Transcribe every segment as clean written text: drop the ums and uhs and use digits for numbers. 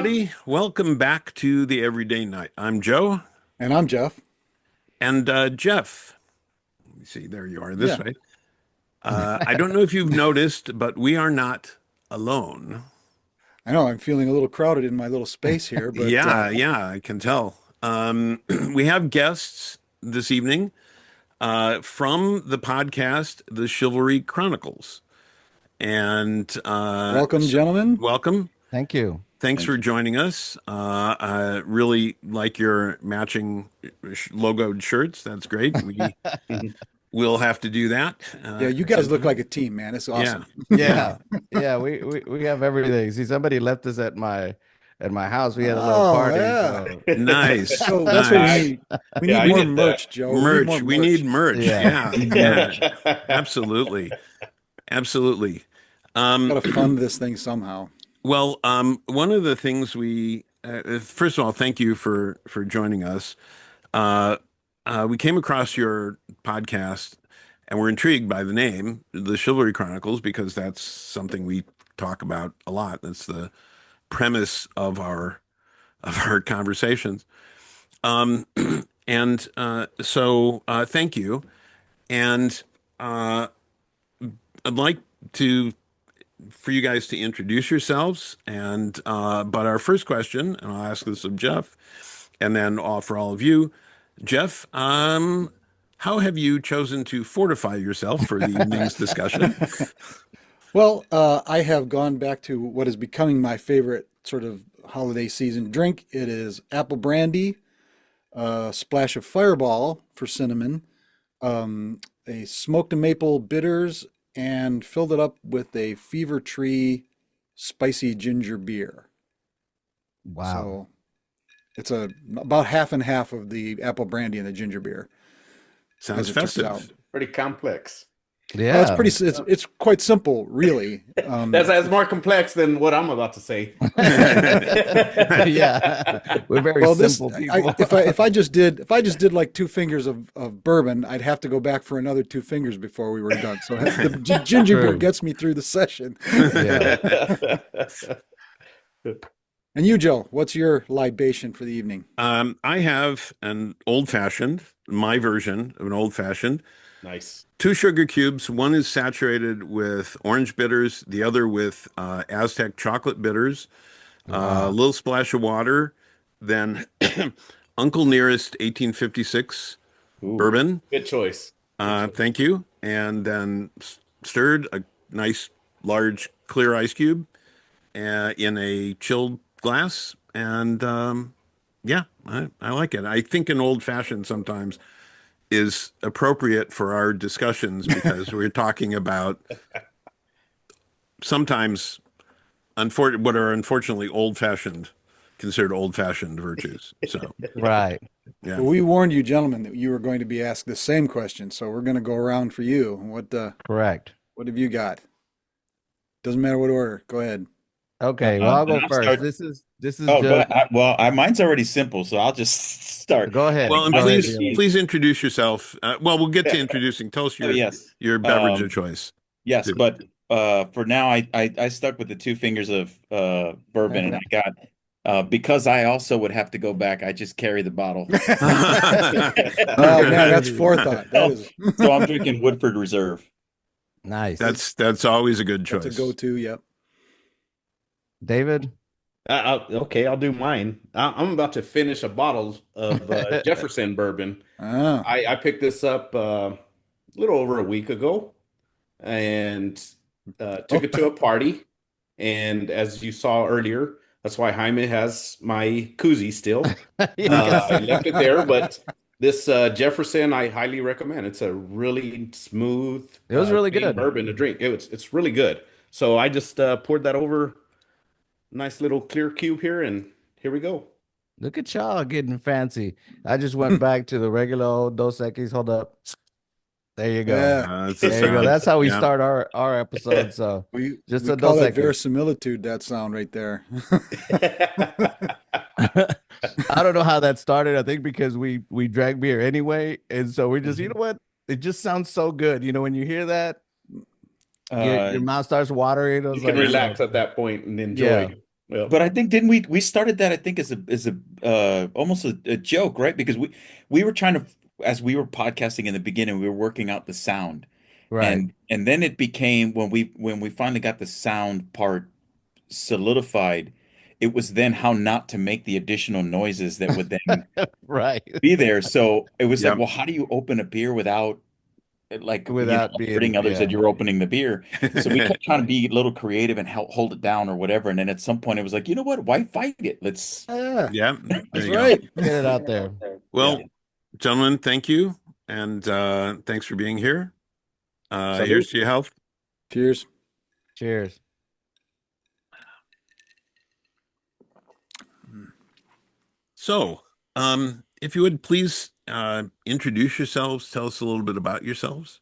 everybody. Welcome back to the Everyday Night. I'm Joe. And I'm Jeff. And Jeff. Let me see, there you are this Yeah. way. I don't know if you've noticed, but we are not alone. I know I'm feeling a little crowded in my little space here, but Yeah, I can tell. We have guests this evening from the podcast, The Chivalry Chronicles. And welcome, gentlemen. welcome. Thank you. Thanks for joining us. I really like your matching logoed shirts. That's great. We'll have to do that. Yeah, you guys look like a team, man. It's awesome. Yeah. We have everything. See, somebody left us at my house. We had a little party. Yeah. So. Nice. So that's what we need. We need more merch, Joe. Merch. We need merch. Yeah. Yeah. Absolutely. Absolutely. Gotta fund this thing somehow. Well, one of the things first of all, thank you for joining us. We came across your podcast and we're intrigued by the name, The Chivalry Chronicles, because that's something we talk about a lot. That's the premise of our conversations. And so thank you. And I'd like for you guys to introduce yourselves, and but our first question, and I'll ask this of Jeff, and then for all of you, Jeff, how have you chosen to fortify yourself for the evening's discussion? Well, I have gone back to what is becoming my favorite sort of holiday season drink. It is apple brandy, a splash of Fireball for cinnamon, a smoked maple bitters, and filled it up with a Fever Tree spicy ginger beer. Wow. So it's about half and half of the apple brandy and the ginger beer. Sounds as it turns festive. out. Pretty complex. Yeah. Well, it's quite simple, really. That's more complex than what I'm about to say. Yeah. We're very simple people. If I just did like 2 fingers of bourbon, I'd have to go back for another 2 fingers before we were done. So the ginger beer gets me through the session. Yeah. And you, Joe, what's your libation for the evening? I have my version of an old fashioned. Nice. 2 sugar cubes. One is saturated with orange bitters, the other with Aztec chocolate bitters, a little splash of water, then Uncle Nearest 1856 bourbon. Good choice. Thank you. And then stirred a nice large clear ice cube in a chilled glass. And yeah, I like it. I think an old fashioned sometimes is appropriate for our discussions because we're talking about sometimes what are unfortunately considered old-fashioned virtues. So Right. yeah. Well, we warned you, gentlemen, that you were going to be asked the same question, so we're going to go around for you. Correct. What have you got? Doesn't matter what order. Go ahead. Okay. Well, I'll go I'll first. start. This is Oh, go just. ahead. Mine's already simple, so I'll just start. Go ahead. Well, and Go ahead, please Billy. please introduce yourself. Well, we'll get to introducing. Tell us Oh, yes. your beverage of choice. Yes, too. but for now, I stuck with the 2 fingers of bourbon, and I got because I also would have to go back. I just carry the bottle, Oh man, that's forethought. That is so I'm drinking Woodford Reserve. Nice. That's always a good choice. that's a go-to. Yep. David. Okay, I'll do mine. I'm about to finish a bottle of Jefferson bourbon. Ah, I picked this up a little over a week ago and took it to a party. And as you saw earlier, that's why Jaime has my koozie still. I left it there, but this Jefferson I highly recommend. It's a really smooth, It was really clean good. bourbon to drink. It's really good. So I just poured that over nice little clear cube here, and here we go. Look at y'all getting fancy. I just went back to the regular old Dos Equis. Hold up. There you go. yeah. It's a There you go. sound. That's how we Yeah. start our episode. So We Just we a call Dos that Equis. verisimilitude. That sound right there. I don't know how that started. I think because we drank beer anyway, and so we just, you Mm-hmm. know what? It just sounds so good. You know, when you hear that, your Uh, mouth starts watering. I was You can like, relax at that point and enjoy. yeah, Well, But I think didn't we started that I think as a almost a joke, right? Because we were trying to as we were podcasting in the beginning, we were working out the sound. Right. And then it became when we finally got the sound part solidified, it was then how not to make the additional noises that would then Right. be there. So it was like, Yep. well, how do you open a beer without like Without being, hurting others that yeah. you're opening the beer? So we kept trying to be a little creative and help hold it down or whatever. And then at some point it was like, you know what? Why fight it? Let's Yeah, Yeah, there that's you go. right. Get it out there. yeah. Well, gentlemen, thank you. And thanks for being here. Here's salute. to your health. Cheers. Cheers. So, if you would please introduce yourselves, tell us a little bit about yourselves.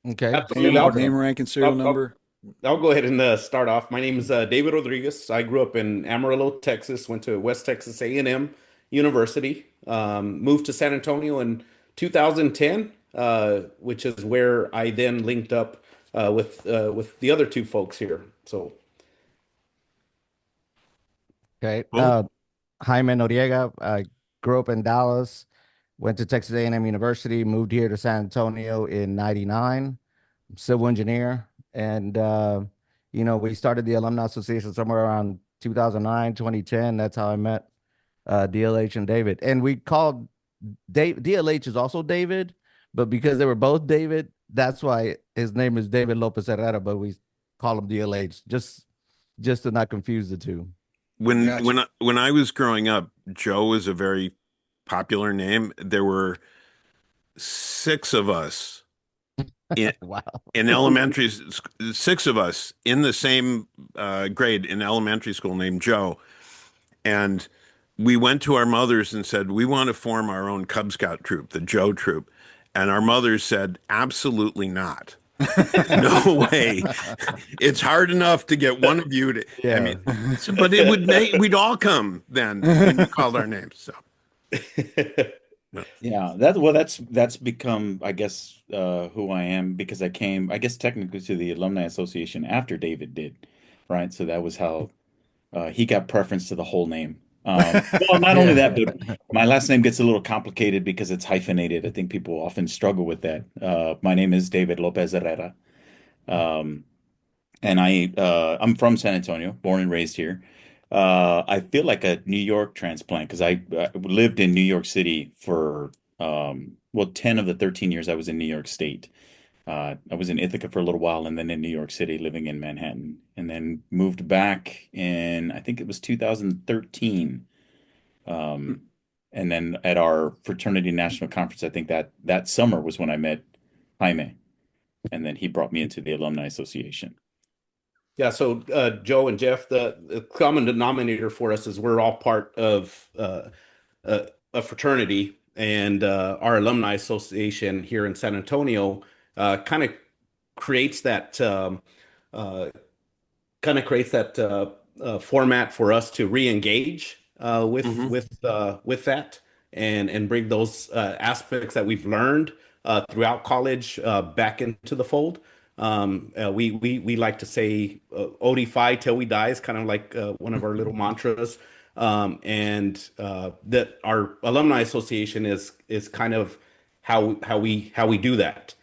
Okay. Absolutely. Name, rank, and serial I'll, I'll, number. I'll go ahead and start off. My name is David Rodriguez. I grew up in Amarillo, Texas. Went to West Texas A&M University. Moved to San Antonio in 2010, which is where I then linked up with the other two folks here. So Okay. Cool. Jaime Noriega. I grew up in Dallas, went to Texas A&M University, moved here to San Antonio in '99. Civil engineer. And, we started the Alumni Association somewhere around 2009, 2010. That's how I met DLH and David. And we called DLH is also David, but because they were both David, that's why his name is David Lopez Herrera, but we call him DLH just to not confuse the two. When Gotcha. when I, when I was growing up, Joe was a very popular name. There were six of us in Wow. six of us in the same grade in elementary school named Joe. And we went to our mothers and said, we want to form our own Cub Scout troop, the Joe troop. And our mothers said, absolutely not. No way. It's hard enough to get one of you to, I Yeah. mean, but it would make, we'd all come then when you called our names. So, no. Yeah, that's become, I guess, who I am because I came, I guess, technically to the Alumni Association after David did, right? So that was how he got preference to the whole name. Well, not only Yeah. that, but my last name gets a little complicated because it's hyphenated. I think people often struggle with that. My name is David Lopez Herrera. Um, and I'm from San Antonio, born and raised here. I feel like a New York transplant because I lived in New York City for well 10 of the 13 years I was in New York State. I was in Ithaca for a little while and then in New York City, living in Manhattan, and then moved back in I think it was 2013. Um, and then at our fraternity national conference, I think that summer was when I met Jaime, and then he brought me into the Alumni Association. yeah, so Joe and Jeff, the common denominator for us is we're all part of a fraternity, and our alumni association here in San Antonio kind of creates that uh, format for us to re-engage Mhm. with that and bring those aspects that we've learned throughout college back into the fold. We like to say "Odify till we die" is kind of like one of our little mantras, and that our alumni association is kind of how we do that.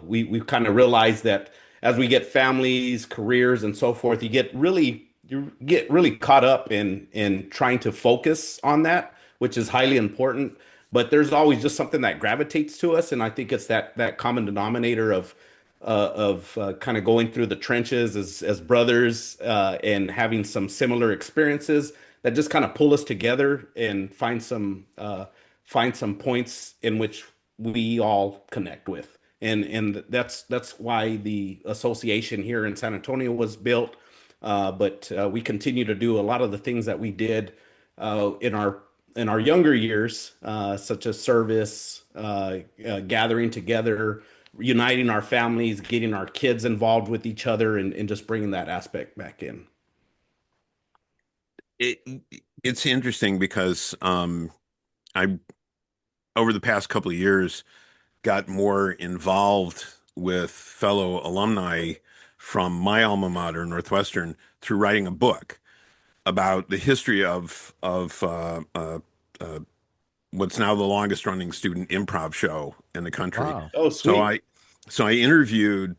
We've kind of realized that as we get families, careers, and so forth, you get really caught up in trying to focus on that, which is highly important. But there's always just something that gravitates to us, and I think it's that common denominator of kind of going through the trenches as brothers and having some similar experiences that just kind of pull us together and find some points in which we all connect with. And that's why the association here in San Antonio was built. But we continue to do a lot of the things that we did in our younger years, such as service, gathering together, uniting our families, getting our kids involved with each other, and just bringing that aspect back in. It, it's interesting because I, over the past couple of years, got more involved with fellow alumni from my alma mater, Northwestern, through writing a book about the history of what's now the longest running student improv show in the country. Wow. Oh, So sweet. I interviewed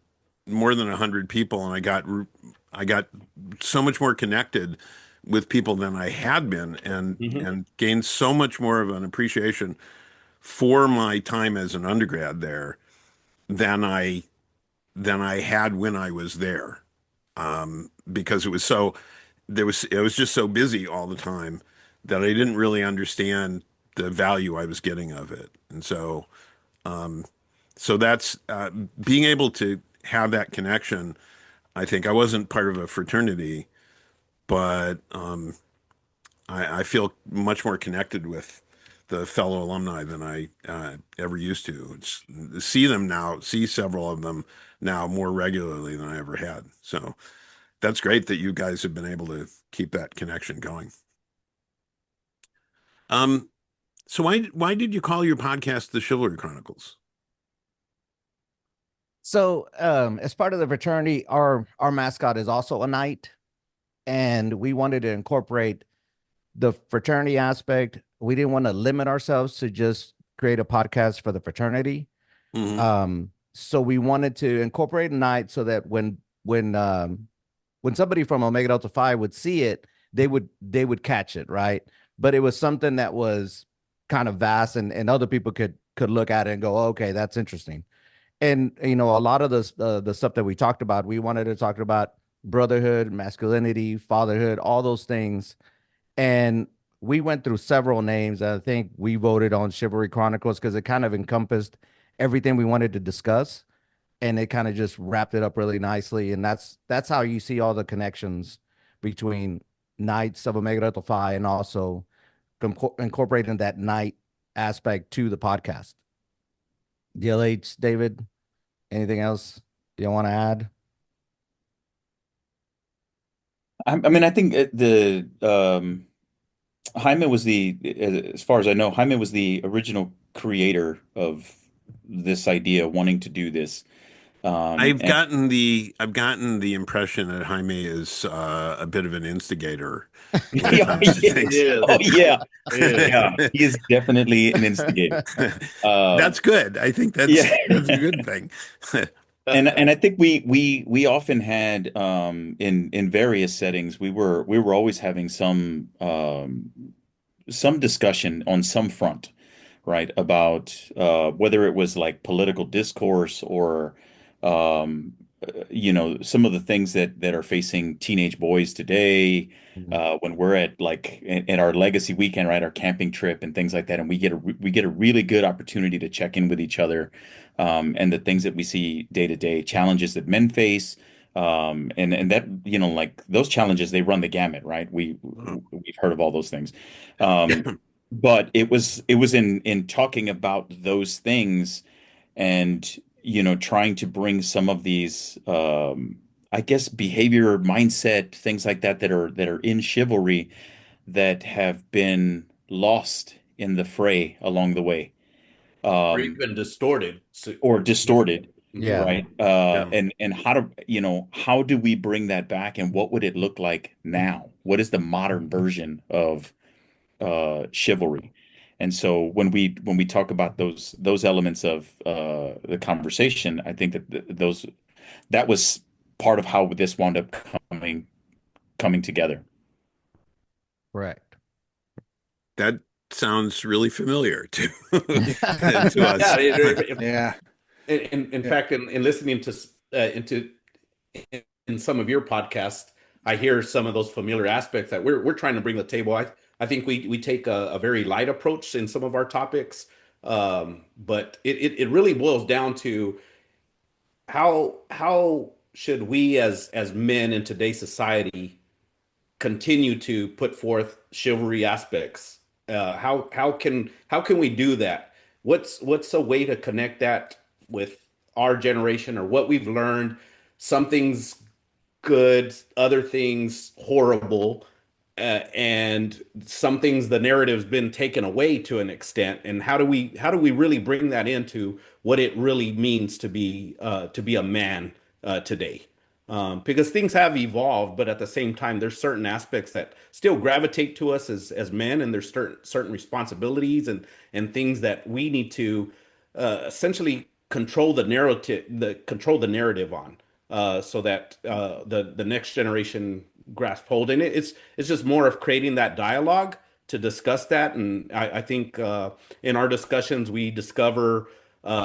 more than 100 people, and I got so much more connected with people than I had been, Hmm. and gained so much more of an appreciation for my time as an undergrad there than I had when I was there. Because it was just so busy all the time that I didn't really understand the value I was getting of it. And so that's being able to have that connection. I think I wasn't part of a fraternity, but I feel much more connected with the fellow alumni than I ever used to. See several of them now more regularly than I ever had. So that's great that you guys have been able to keep that connection going. Um, so why did you call your podcast the Chivalry Chronicles? So, as part of the fraternity, our mascot is also a knight, and we wanted to incorporate the fraternity aspect. We didn't want to limit ourselves to just create a podcast for the fraternity. Hmm. So we wanted to incorporate a knight so that when somebody from Omega Delta Phi would see it, they would catch it, right? But it was something that was kind of vast, and other people could look at it and go, oh, okay, that's interesting. And a lot of the stuff that we talked about, we wanted to talk about brotherhood, masculinity, fatherhood, all those things. And we went through several names. I think we voted on Chivalry Chronicles because it kind of encompassed everything we wanted to discuss, and it kind of just wrapped it up really nicely. And that's how you see all the connections between Knights of Omega Delta Phi and also incorporating that knight aspect to the podcast. DLH, David, anything else you want to add? I mean, I think the Jaime was as far as I know, Jaime was the original creator of this idea, wanting to do this. And I've gotten the impression that Jaime is a bit of an instigator when it yeah, comes to He things. is. oh yeah, He is. yeah, he is definitely an instigator. Um, That's good. I think yeah. that's a good thing. And I think we often had in various settings we were always having some discussion on some front, right? About whether it was like political discourse or um, some of the things that are facing teenage boys today. Mhm. When we're at like in our legacy weekend, right, our camping trip and things like that, and we get a really good opportunity to check in with each other, and the things that we see day to day, challenges that men face, and that like those challenges, they run the gamut, right? We've heard of all those things. Um, but it was in talking about those things and trying to bring some of these I guess behavior, mindset, things like that are in chivalry that have been lost in the fray along the way, Or um, even distorted. or distorted, Mhm. Yeah. right? Yeah. And how do we bring that back, and what would it look like now? What is the modern version of chivalry? And so when we talk about those elements of the conversation, I think that that was part of how this wound up coming together. Correct. That sounds really familiar to to Yeah. us. Yeah. In Yeah. fact, in listening to into in some of your podcasts, I hear some of those familiar aspects that we're trying to bring to the table. I think we take a very light approach in some of our topics, but it really boils down to how should we as men in today's society continue to put forth chivalry aspects. How can we do that? What's a way to connect that with our generation or what we've learned? Some things good, other things horrible, and some things the narrative's been taken away to an extent. And how do we really bring that into what it really means to be a man today? because things have evolved, but at the same time, there's certain aspects that still gravitate to us as men, and there's certain responsibilities and things that we need to essentially control the narrative on, so that the next generation grasp hold. And it's just more of creating that dialogue to discuss that. And I think in our discussions, we discover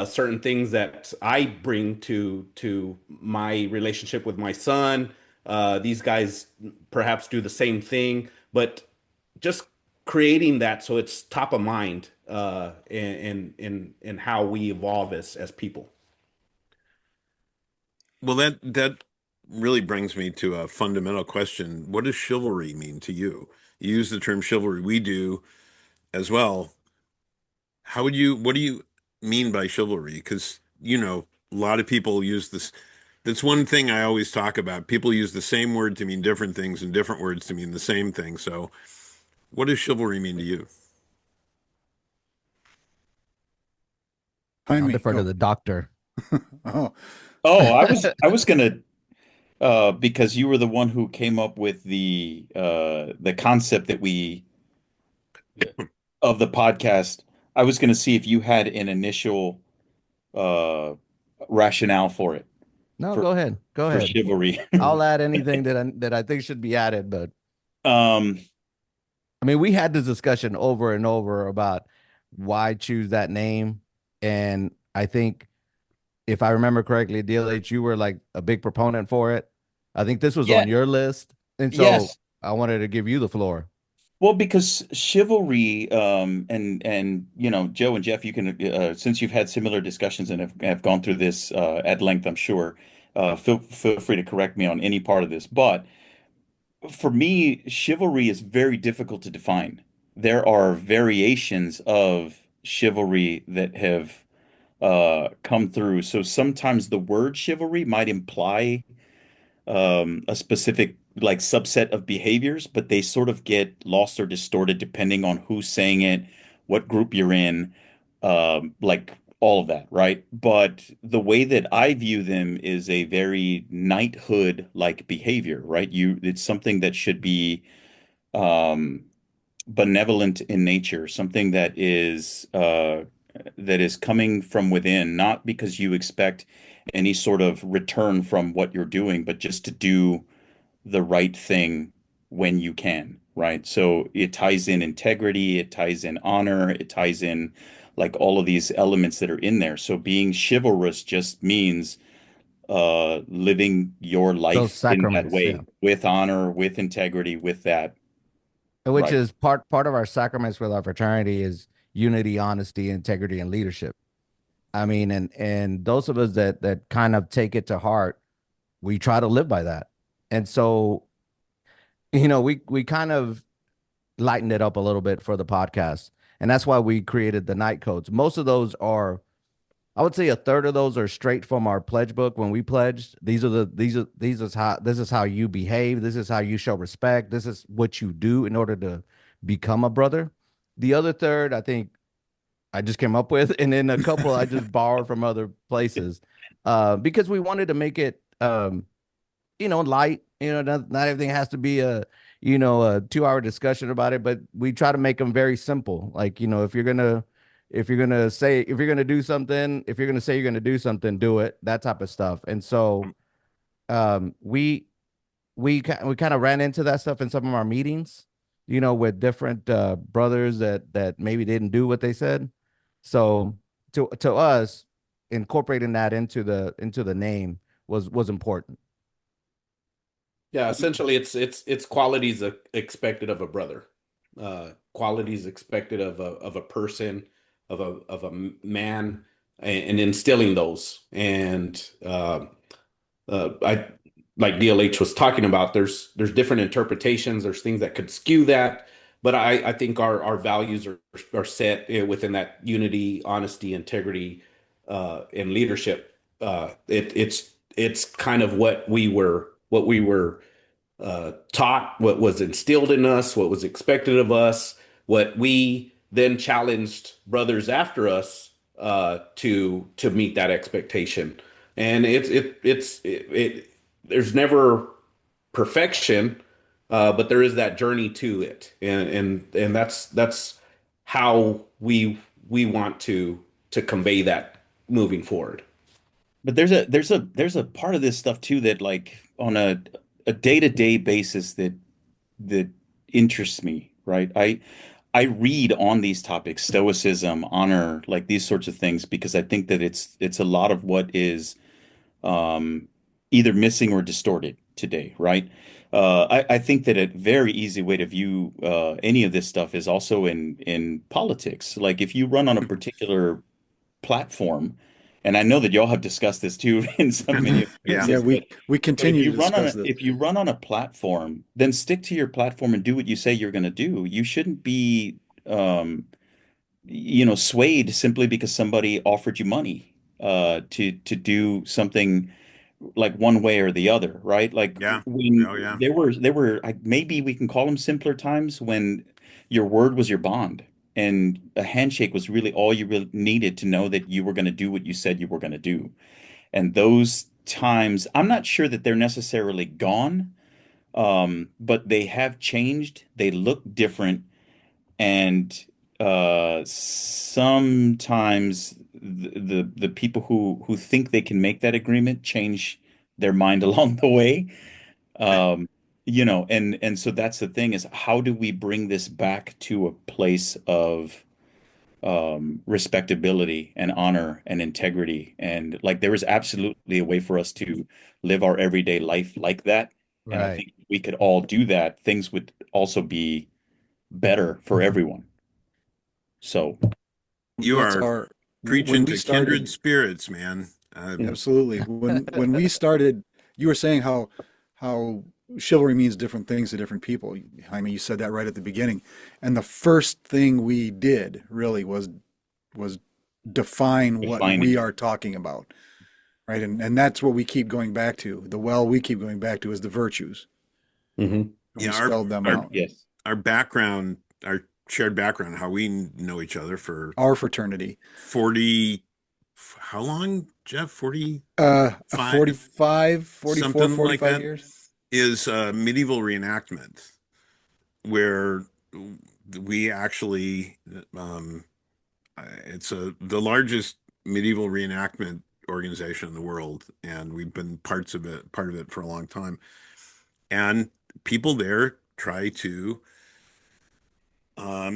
certain things that I bring to my relationship with my son. These guys perhaps do the same thing, but just creating that so it's top of mind in how we evolve as people. Well, that really brings me to a fundamental question. What does chivalry mean to you? You use the term chivalry. We do as well. What do you mean by chivalry? Because, a lot of people use this. That's one thing I always talk about. People use the same word to mean different things and different words to mean the same thing. So, what does chivalry mean to you? I'll Jaime, defer to go. the doctor. Oh, Oh, I was gonna because you were the one who came up with the concept that we of the podcast. I was gonna see if you had an initial uh rationale for it No, for go ahead. Go for ahead. chivalry. I'll add anything that I think should be added, but Um, I mean, we had this discussion over and over about why choose that name, and I think if I remember correctly, DLH, you were like a big proponent for it. I think this was yeah, on your list, and so yes. I wanted to give you the floor. Well, because chivalry, and Joe and Jeff, you can since you've had similar discussions and have gone through this at length, I'm sure. Feel free to correct me on any part of this, but for me, chivalry is very difficult to define. There are variations of chivalry that have come through. So sometimes the word chivalry might imply a specific like subset of behaviors, but they sort of get lost or distorted depending on who's saying it, what group you're in, like all of that, right? But the way that I view them is a very knighthood-like behavior, right? It's something that should be um, benevolent in nature, something that is coming from within, not because you expect any sort of return from what you're doing, but just to do the right thing when you can, right? So it ties in integrity, it ties in honor, it ties in like all of these elements that are in there. So being chivalrous just means living your Those life in that sacraments, yeah, way with honor, with integrity, with that, which right? is part of our sacraments with our fraternity is unity, honesty, integrity, and leadership. I mean, and those of us that kind of take it to heart, we try to live by that. And so, we kind of lightened it up a little bit for the podcast. And that's why we created the night codes. Most of those are, I would say a third of those are straight from our pledge book when we pledged. This is how you behave. This is how you show respect. This is what you do in order to become a brother. The other third, I think I just came up with, and then a couple I just borrowed from other places, because we wanted to make it light. Not everything has to be a 2 hour discussion about it, but we try to make them very simple. Like, if you're gonna do something, if you're gonna say you're gonna do something, do it, that type of stuff. And so um we we kind of ran into that stuff in some of our meetings, with different brothers that maybe didn't do what they said. So to us, incorporating that into the name was important. Yeah, essentially, it's qualities expected of a brother, qualities expected of a person, of a man, and instilling those. And I like DLH was talking about. There's different interpretations. There's things that could skew that, but I think our values are set within that unity, honesty, integrity, and leadership. It's kind of what we were taught, what was instilled in us, what was expected of us, what we then challenged brothers after us to meet that expectation. And there's never perfection, but there is that journey to it, and that's how we want to convey that moving forward. But there's a part of this stuff too that like on a day-to-day basis that interests me, right? I read on these topics, stoicism, honor, like these sorts of things, because I think that it's a lot of what is um, either missing or distorted today, right? I think that a very easy way to view any of this stuff is also in politics. Like if you run on a particular platform, and I know that y'all have discussed this too in some many Yeah. Yeah, appearances, we but if continue you to run on discuss this. if you run on a platform, then stick to your platform and do what you say you're going to do. You shouldn't be um, swayed simply because somebody offered you money to do something like one way or the other, right? Like Yeah. when Oh, yeah. there were maybe we can call them simpler times when your word was your bond and a handshake was really all you really needed to know that you were going to do what you said you were going to do. And those times, I'm not sure that they're necessarily gone, but they have changed. They look different, and sometimes the people who think they can make that agreement change their mind along the way. Right. And so that's the thing is how do we bring this back to a place of respectability and honor and integrity? And like there is absolutely a way for us to live our everyday life like that. And I Right. think if we could all do that, things would also be better for everyone. So You That's are our when preaching we to kindred started. spirits, man. Absolutely. When we started, you were saying how chivalry means different things to different people. Jaime, you said that right at the beginning. And the first thing we did really was define what we defining it. are talking about, right? And that's what we keep going back to. The well we keep going back to is the virtues. Hmm. And we Yeah, spelled them our out. Yes. our background, our shared background, how we know each other for Our fraternity. 40, how long, Jeff? 45, A 45, 44, something like 45 that, years. is a medieval reenactment where we actually, it's the largest medieval reenactment organization in the world, and we've been part of it for a long time. And people there try to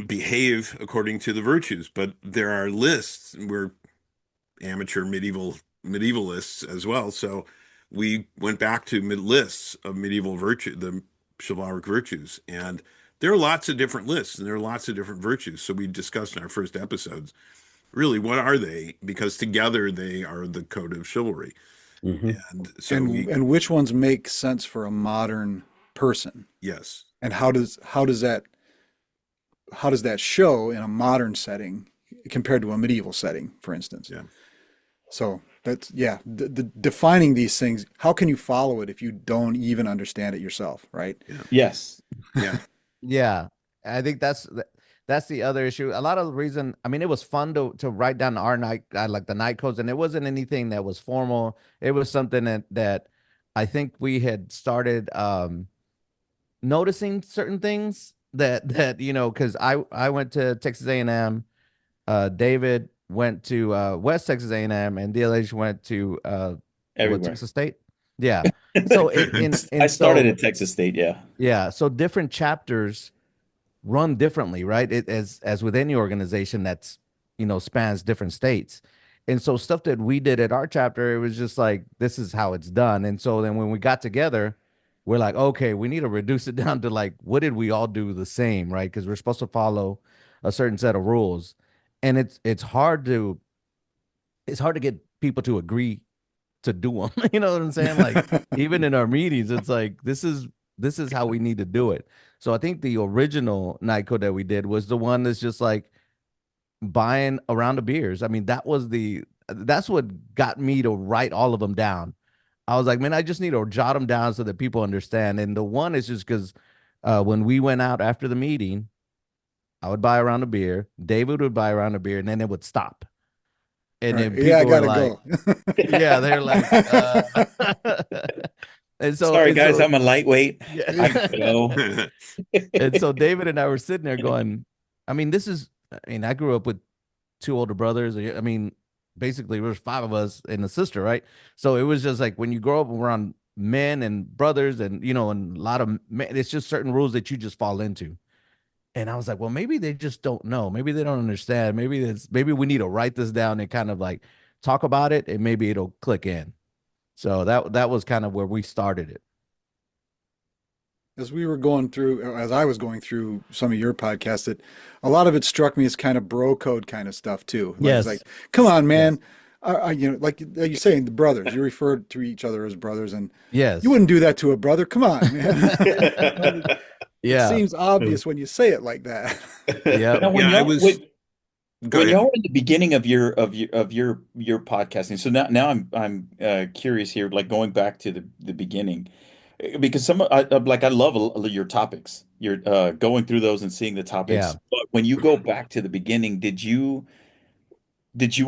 behave according to the virtues, but there are lists. We're amateur medievalists as well, so we went back to lists of medieval virtue, the chivalric virtues, and there are lots of different lists and there are lots of different virtues. So we discussed in our first episodes, really, what are they? Because together they are the code of chivalry, Hmm. and so And which ones make sense for a modern person? yes, And how does that show in a modern setting compared to a medieval setting, for instance? yeah, So that's yeah, the defining these things. How can you follow it if you don't even understand it yourself, right? yeah, Yes. yeah, Yeah, I think that's the other issue. A lot of the reason, I mean, it was fun to write down our night, like the night codes, and it wasn't anything that was formal. It was something that I think we had started noticing certain things that because I went to Texas A&M, David went to West Texas A&M, and DLH went to what, Everywhere. Texas State. Yeah. So in I and started so at Texas State, yeah. yeah, so different chapters run differently, right? As with any organization that's spans different states. And so stuff that we did at our chapter, it was just like this is how it's done. And so then when we got together, we're like, okay, we need to reduce it down to like what did we all do the same, right? Because we're supposed to follow a certain set of rules. And it's hard to get people to agree to do them. You know what I'm saying? Like even in our meetings, it's like this is how we need to do it. So I think the original night code that we did was the one that's just like buying a round of beers. I mean, that's what got me to write all of them down. I was like, man, I just need to jot them down so that people understand. And the one is just because when we went out after the meeting, I would buy a round of beer, David would buy a round of beer, and then it would stop. All And right. then Yeah, I people were gotta like, go. yeah, they're like, Sorry, and guys, so I'm a lightweight. I yeah. gotta go. And so David and I were sitting there going, I mean, I grew up with two older brothers. I mean, basically, there was five of us and a sister, right? So it was just like when you grow up around men and brothers and, and a lot of men, it's just certain rules that you just fall into. And I was like, well, maybe they just don't know. Maybe they don't understand. Maybe we need to write this down and kind of like talk about it and maybe it'll click in. So that was kind of where we started it. As I was going through some of your podcasts, that a lot of it struck me as kind of bro code kind of stuff too. Like it's like, Yes. come on, Yes. man. Like you're saying, the brothers. You referred to each other as brothers, and you Yes. wouldn't do that to a brother. Come on, man. It Yeah. seems obvious when you say it like that. Yeah. Now, Yeah, I was. Go when ahead. y'all were in the beginning of your podcasting, so now I'm curious here, like going back to the beginning, because I love your topics. You're going through those and seeing the topics. Yeah. But when you go back to the beginning, did you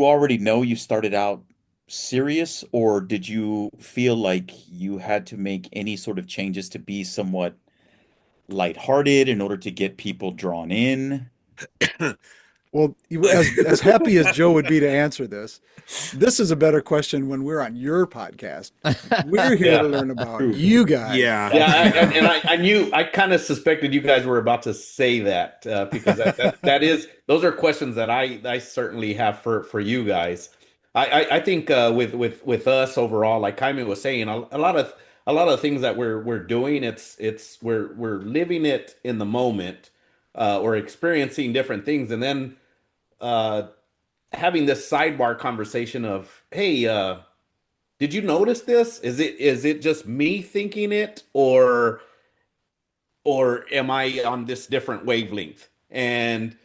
already know you started out serious, or did you feel like you had to make any sort of changes to be somewhat lighthearted in order to get people drawn in? Well, as happy as Joe would be to answer this is a better question when we're on your podcast. We're here to Yeah, learn about True. you guys. Yeah. yeah, I knew, I kind of suspected you guys were about to say that because that is, those are questions that I certainly have for you guys. I think with us overall, like Jaime was saying, a lot of things that we're doing, we're living it in the moment, or experiencing different things, and then uh, having this sidebar conversation of, hey, did you notice this? Is it just me thinking it, or am I on this different wavelength? And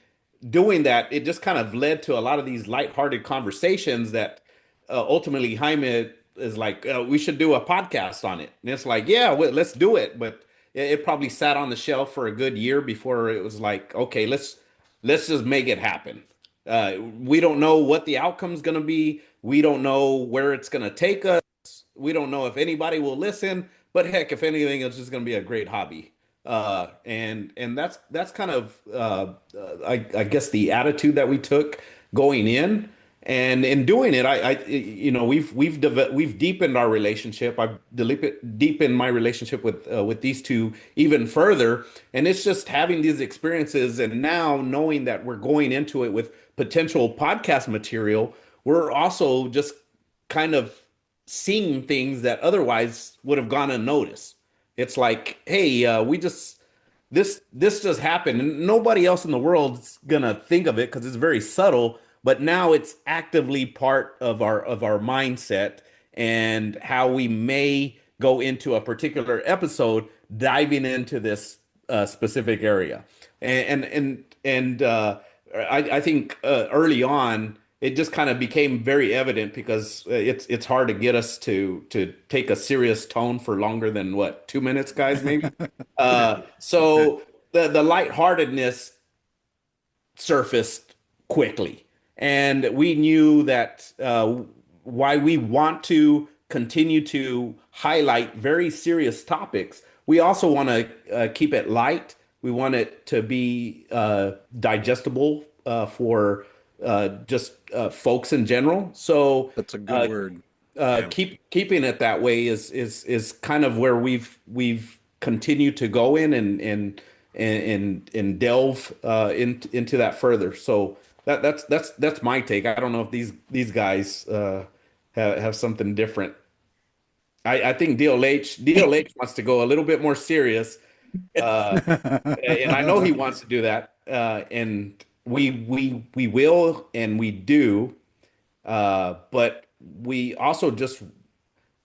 doing that, it just kind of led to a lot of these lighthearted conversations that ultimately Jaime is like, we should do a podcast on it. And it's like, yeah, well, let's do it. But it probably sat on the shelf for a good year before it was like, okay, let's just make it happen. We don't know what the outcome's going to be. We don't know where it's going to take us. We don't know if anybody will listen. But heck, if anything, it's just going to be a great hobby. And that's kind of I guess the attitude that we took going in, and in doing it, we've deepened our relationship. I've deepened my relationship with these two even further, and it's just having these experiences, and now knowing that we're going into it with potential podcast material, we're also just kind of seeing things that otherwise would have gone unnoticed. It's like, hey, we just this just happened, and nobody else in the world's gonna think of it because it's very subtle. But now it's actively part of our mindset and how we may go into a particular episode, diving into this specific area. And I think early on it just kind of became very evident because it's hard to get us to take a serious tone for longer than what, 2 minutes, guys, maybe. So the lightheartedness surfaced quickly, and we knew that why we want to continue to highlight very serious topics. We also want to keep it light. We want it to be digestible for just folks in general. So That's a good uh, word. Yeah. keeping it that way is kind of where we've continued to go in and delve into that further. So that's my take. I don't know if these guys have something different. I think DLH wants to go a little bit more serious, uh, and I know he wants to do that, and we will and we do, but we also just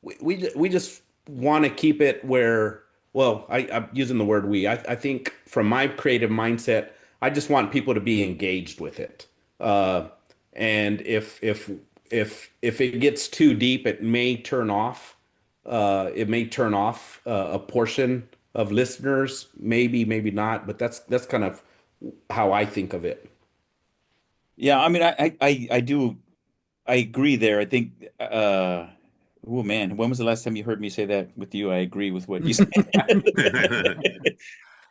we just want to keep it where, well, I'm using the word we. I think from my creative mindset, I just want people to be engaged with it. Uh, and if it gets too deep, it may turn off. It may turn off a portion of listeners, maybe not. But that's kind of how I think of it. Yeah, I mean, I do, I agree there. I think Oh man, when was the last time you heard me say that with you? I agree with what you said.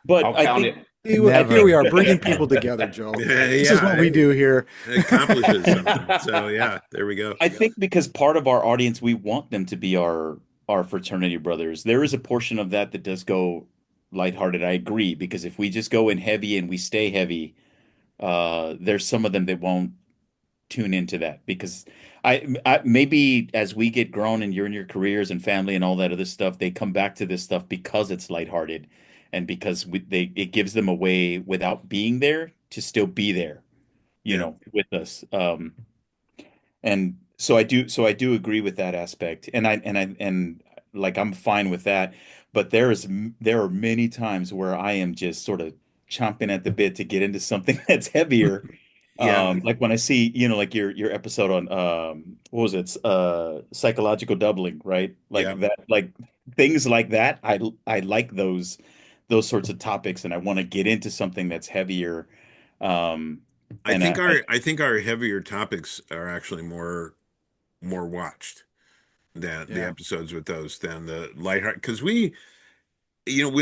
But I'll I count think it. Here we Never. are bringing people together, Joe. This is Yeah, what we do here. it accomplishes something. So yeah, there we go. I think because part of our audience, we want them to be our fraternity brothers. There is a portion of that that does go lighthearted. I agree, because if we just go in heavy and we stay heavy, there's some of them that won't tune into that because I maybe as we get grown and you're in your careers and family and all that other stuff, they come back to this stuff because it's lighthearted and because it gives them a way without being there to still be there, Yeah, with us. And so I do agree with that aspect. And like I'm fine with that. But there are many times where I am just sort of chomping at the bit to get into something that's heavier. yeah, Like when I see, like your episode on what was it? Psychological doubling, right? yeah. Like that, like things like that. I like those sorts of topics and I want to get into something that's heavier. Um I and think our heavier topics are actually more watched than the Yeah. episodes with those than the lighthearted because when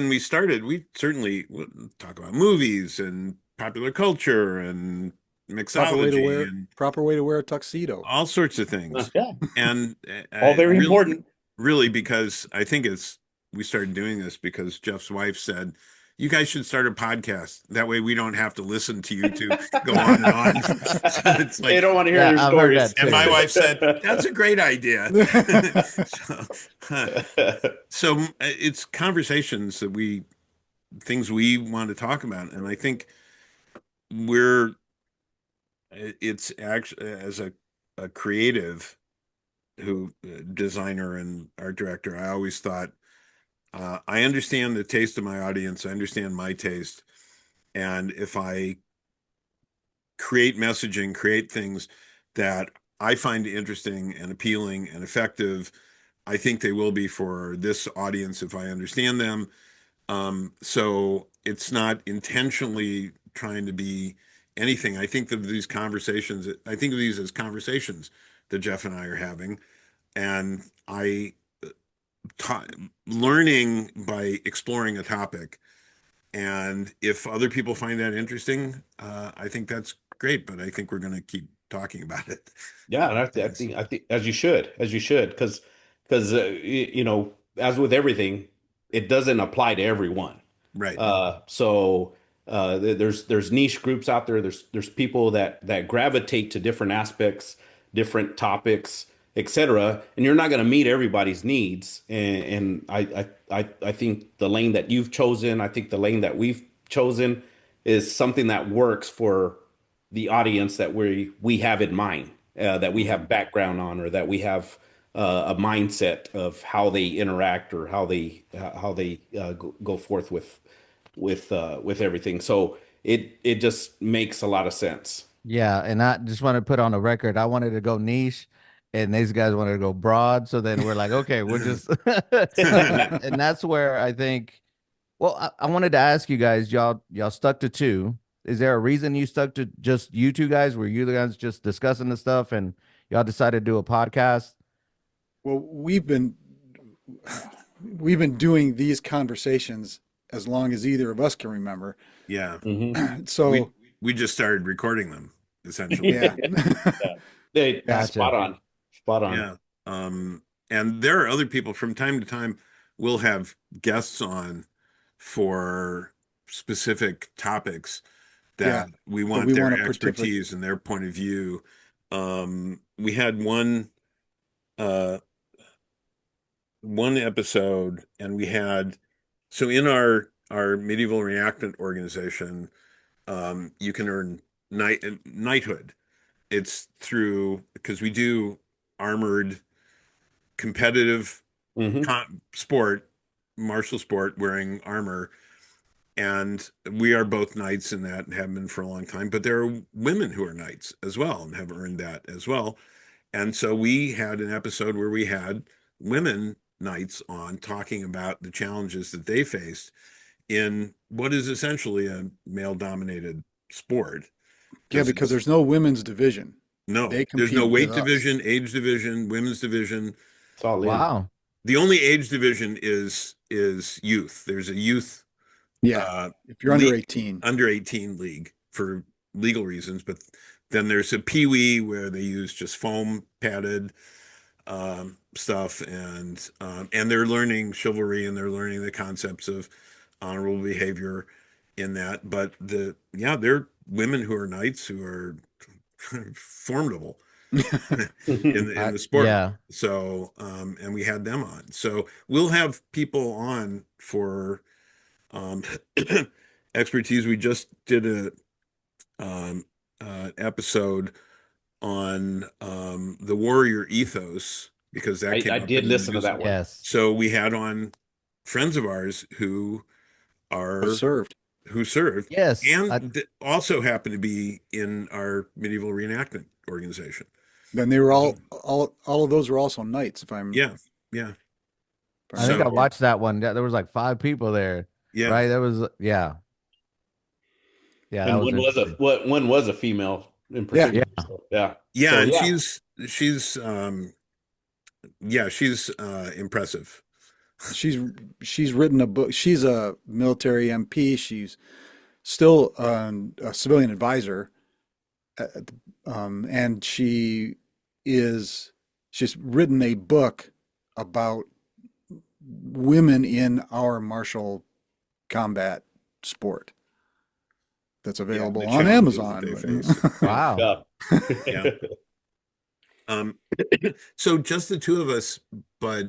we started, we certainly would talk about movies and popular culture and mixology and Proper way to wear a tuxedo. all sorts of things. Yeah, And all very really, important. really, because I think we started doing this because Jeff's wife said, "You guys should start a podcast. That way we don't have to listen to you two go on and on." So it's They like, don't want to hear Yeah, your I've heard stories. that and my too. wife said, "That's a great idea." So it's conversations things we want to talk about, and I think we're it's actually as a creative who designer and art director, I always thought I understand the taste of my audience, I understand my taste, and if I create messaging, create things that I find interesting and appealing and effective, I think they will be for this audience if I understand them. So it's not intentionally trying to be anything. I think of these as conversations that Jeff and I are having. And I ta learning by exploring a topic. And if other people find that interesting, I think that's great. But I think we're going to keep talking about it. Yeah, and I think as you should, because as with everything, it doesn't apply to everyone. Right. There's niche groups out there. There's people that gravitate to different aspects, different topics, etc. And you're not going to meet everybody's needs. And I think the lane that you've chosen, I think the lane that we've chosen is something that works for the audience that we have in mind, that we have background on, or that we have a mindset of how they interact or how they go forth with everything. So it just makes a lot of sense. Yeah, and I just want to put on the record, I wanted to go niche, and these guys wanted to go broad. So then we're like, okay, we'll just and that's where I think. Well, I wanted to ask you guys, y'all stuck to two. Is there a reason you stuck to just you two guys? Were you the guys just discussing the stuff, and y'all decided to do a podcast? Well, we've been doing these conversations as long as either of us can remember. Yeah. Hmm. We So, we just started recording them essentially. yeah. They Gotcha. spot on, spot on. Yeah. And there are other people from time to time we'll have guests on for specific topics Yeah. that we That want we their want to particularly. expertise and their point of view. We had uh one episode and we had so in our medieval reenactment organization, you can earn knighthood. It's through because we do armored competitive Hmm. sport, martial sport, wearing armor. And we are both knights in that and have been for a long time. But there are women who are knights as well and have earned that as well. And so we had an episode where we had women knights on talking about the challenges that they faced in what is essentially a male dominated sport. Yeah, Because because it's there's no women's division. no, They there's no compete with weight us. division, age division, women's division. It's all in. Wow. The only age division is youth. There's a youth Yeah. uh, If you're under league, 18. under 18 league for legal reasons, but then there's a peewee where they use just foam padded stuff, and they're learning chivalry and they're learning the concepts of honorable behavior in that. But they're women who are knights who are formidable in the sport. Yeah. So and we had them on. So we'll have people on for um expertise. We just did a episode on the warrior ethos because that came I up did in the listen to news. that one. Yes. So we had on friends of ours who Or are served. who served Yes. and also happen to be in our medieval reenactment organization. Then they were all of those were also knights, if I'm Yeah, yeah, I think I So- watched that one. There was like 5 people there, yeah. right? There was, yeah. Yeah, that And was interesting. one was a female in Yeah. particular. So, yeah. Yeah, So, and yeah. she's impressive. she's written a book. She's a military MP. She's still a civilian advisor, and she's written a book about women in our martial combat sport that's available the on challenges Amazon. that they face. Wow. Yeah. So just the two of us, but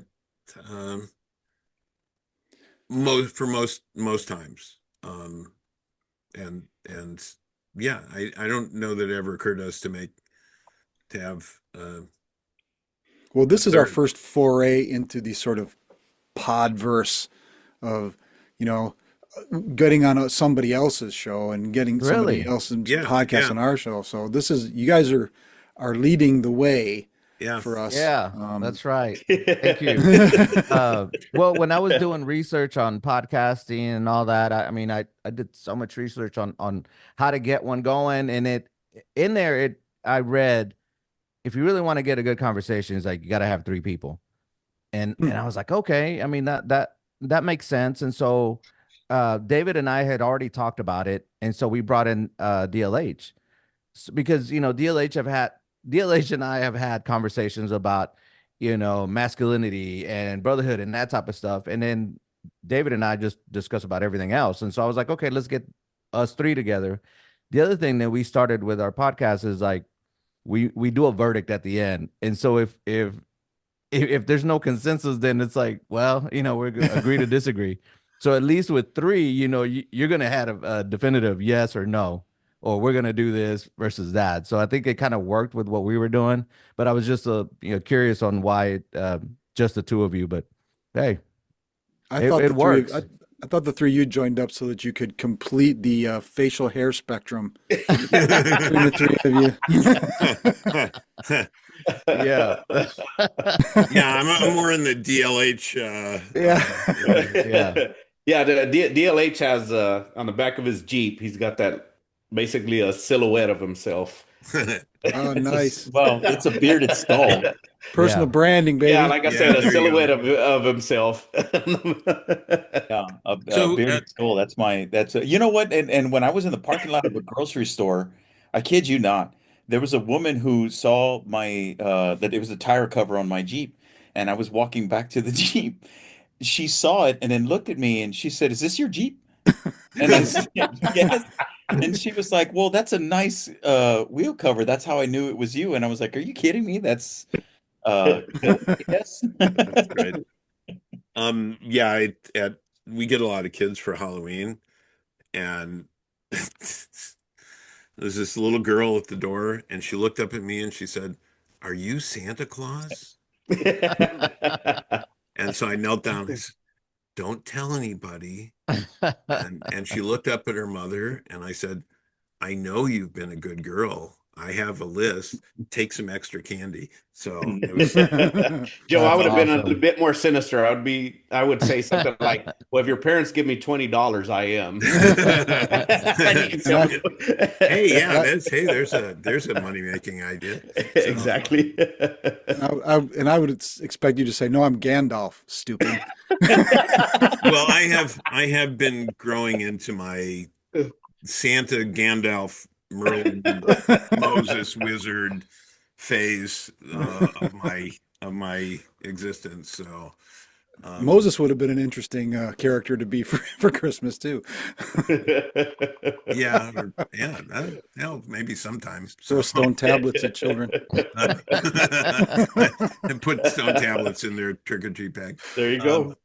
most times. And yeah, I don't know that it ever occurred to us to have Well, this is our Third. first foray into the sort of podverse of, getting on somebody else's show and getting somebody Really? else's Yeah, podcast yeah. on our show. So you guys are leading the way yeah. for us. Yeah, Um, that's right. Thank you. Well, when I was doing research on podcasting and all that, I mean, I did so much research on how to get one going, and I read if you really want to get a good conversation, it's like you got to have 3 people, and I was like, okay, I mean that makes sense, and so David and I had already talked about it, and so we brought in DLH because DLH and I have had conversations about masculinity and brotherhood and that type of stuff, and then David and I just discuss about everything else, and so I was like, okay, let's get us 3 together. The other thing that we started with our podcast is like we do a verdict at the end, and so if there's no consensus, then it's like, well, we're gonna agree to disagree. So at least with 3, you're gonna have a definitive yes or no, or we're gonna do this versus that. So I think it kind of worked with what we were doing, but I was just curious on why just the 2 of you. But hey, I It- thought it the works. I thought the 3 you joined up so that you could complete the facial hair spectrum between the 3 of you. yeah, Yeah, I'm more in the DLH. Yeah. Yeah. Yeah, the DLH has on the back of his Jeep, he's got that basically a silhouette of himself. Oh, nice. Well, it's a bearded skull. Personal Yeah. branding, baby. Yeah, like I Yeah, said, a there you silhouette go. of himself. Yeah, a So, bearded skull. You know what? And when I was in the parking lot of a grocery store, I kid you not, there was a woman who saw my that it was a tire cover on my Jeep, and I was walking back to the Jeep. She saw it and then looked at me and she said, "Is this your Jeep?" And I said, "Yes." And she was like, "Well, that's a nice wheel cover. That's how I knew it was you." And I was like, "Are you kidding me? That's yes." That's great. Yeah, we get a lot of kids for Halloween, and there's this little girl at the door, and she looked up at me and she said, "Are you Santa Claus?" And so I knelt down and said, "Don't tell anybody." And she looked up at her mother, and I said, "I know you've been a good girl. I have a list. Take some extra candy. So it was, Joe, I That's would have been a awesome. bit more sinister. I would say something like, "Well, if your parents give me $20, I am." And you can And tell. hey, yeah, I, there's a money making idea. So Exactly. and I would expect you to say, "No, I'm Gandalf, stupid." well, I have been growing into my Santa, Gandalf, Merlin, Moses, wizard phase of my existence. So um, Moses would have been an interesting character to be for Christmas too. yeah, yeah, hell, maybe sometimes. Throw So stone tablets at children. and put stone tablets in their trick or treat bag. There you Um, go.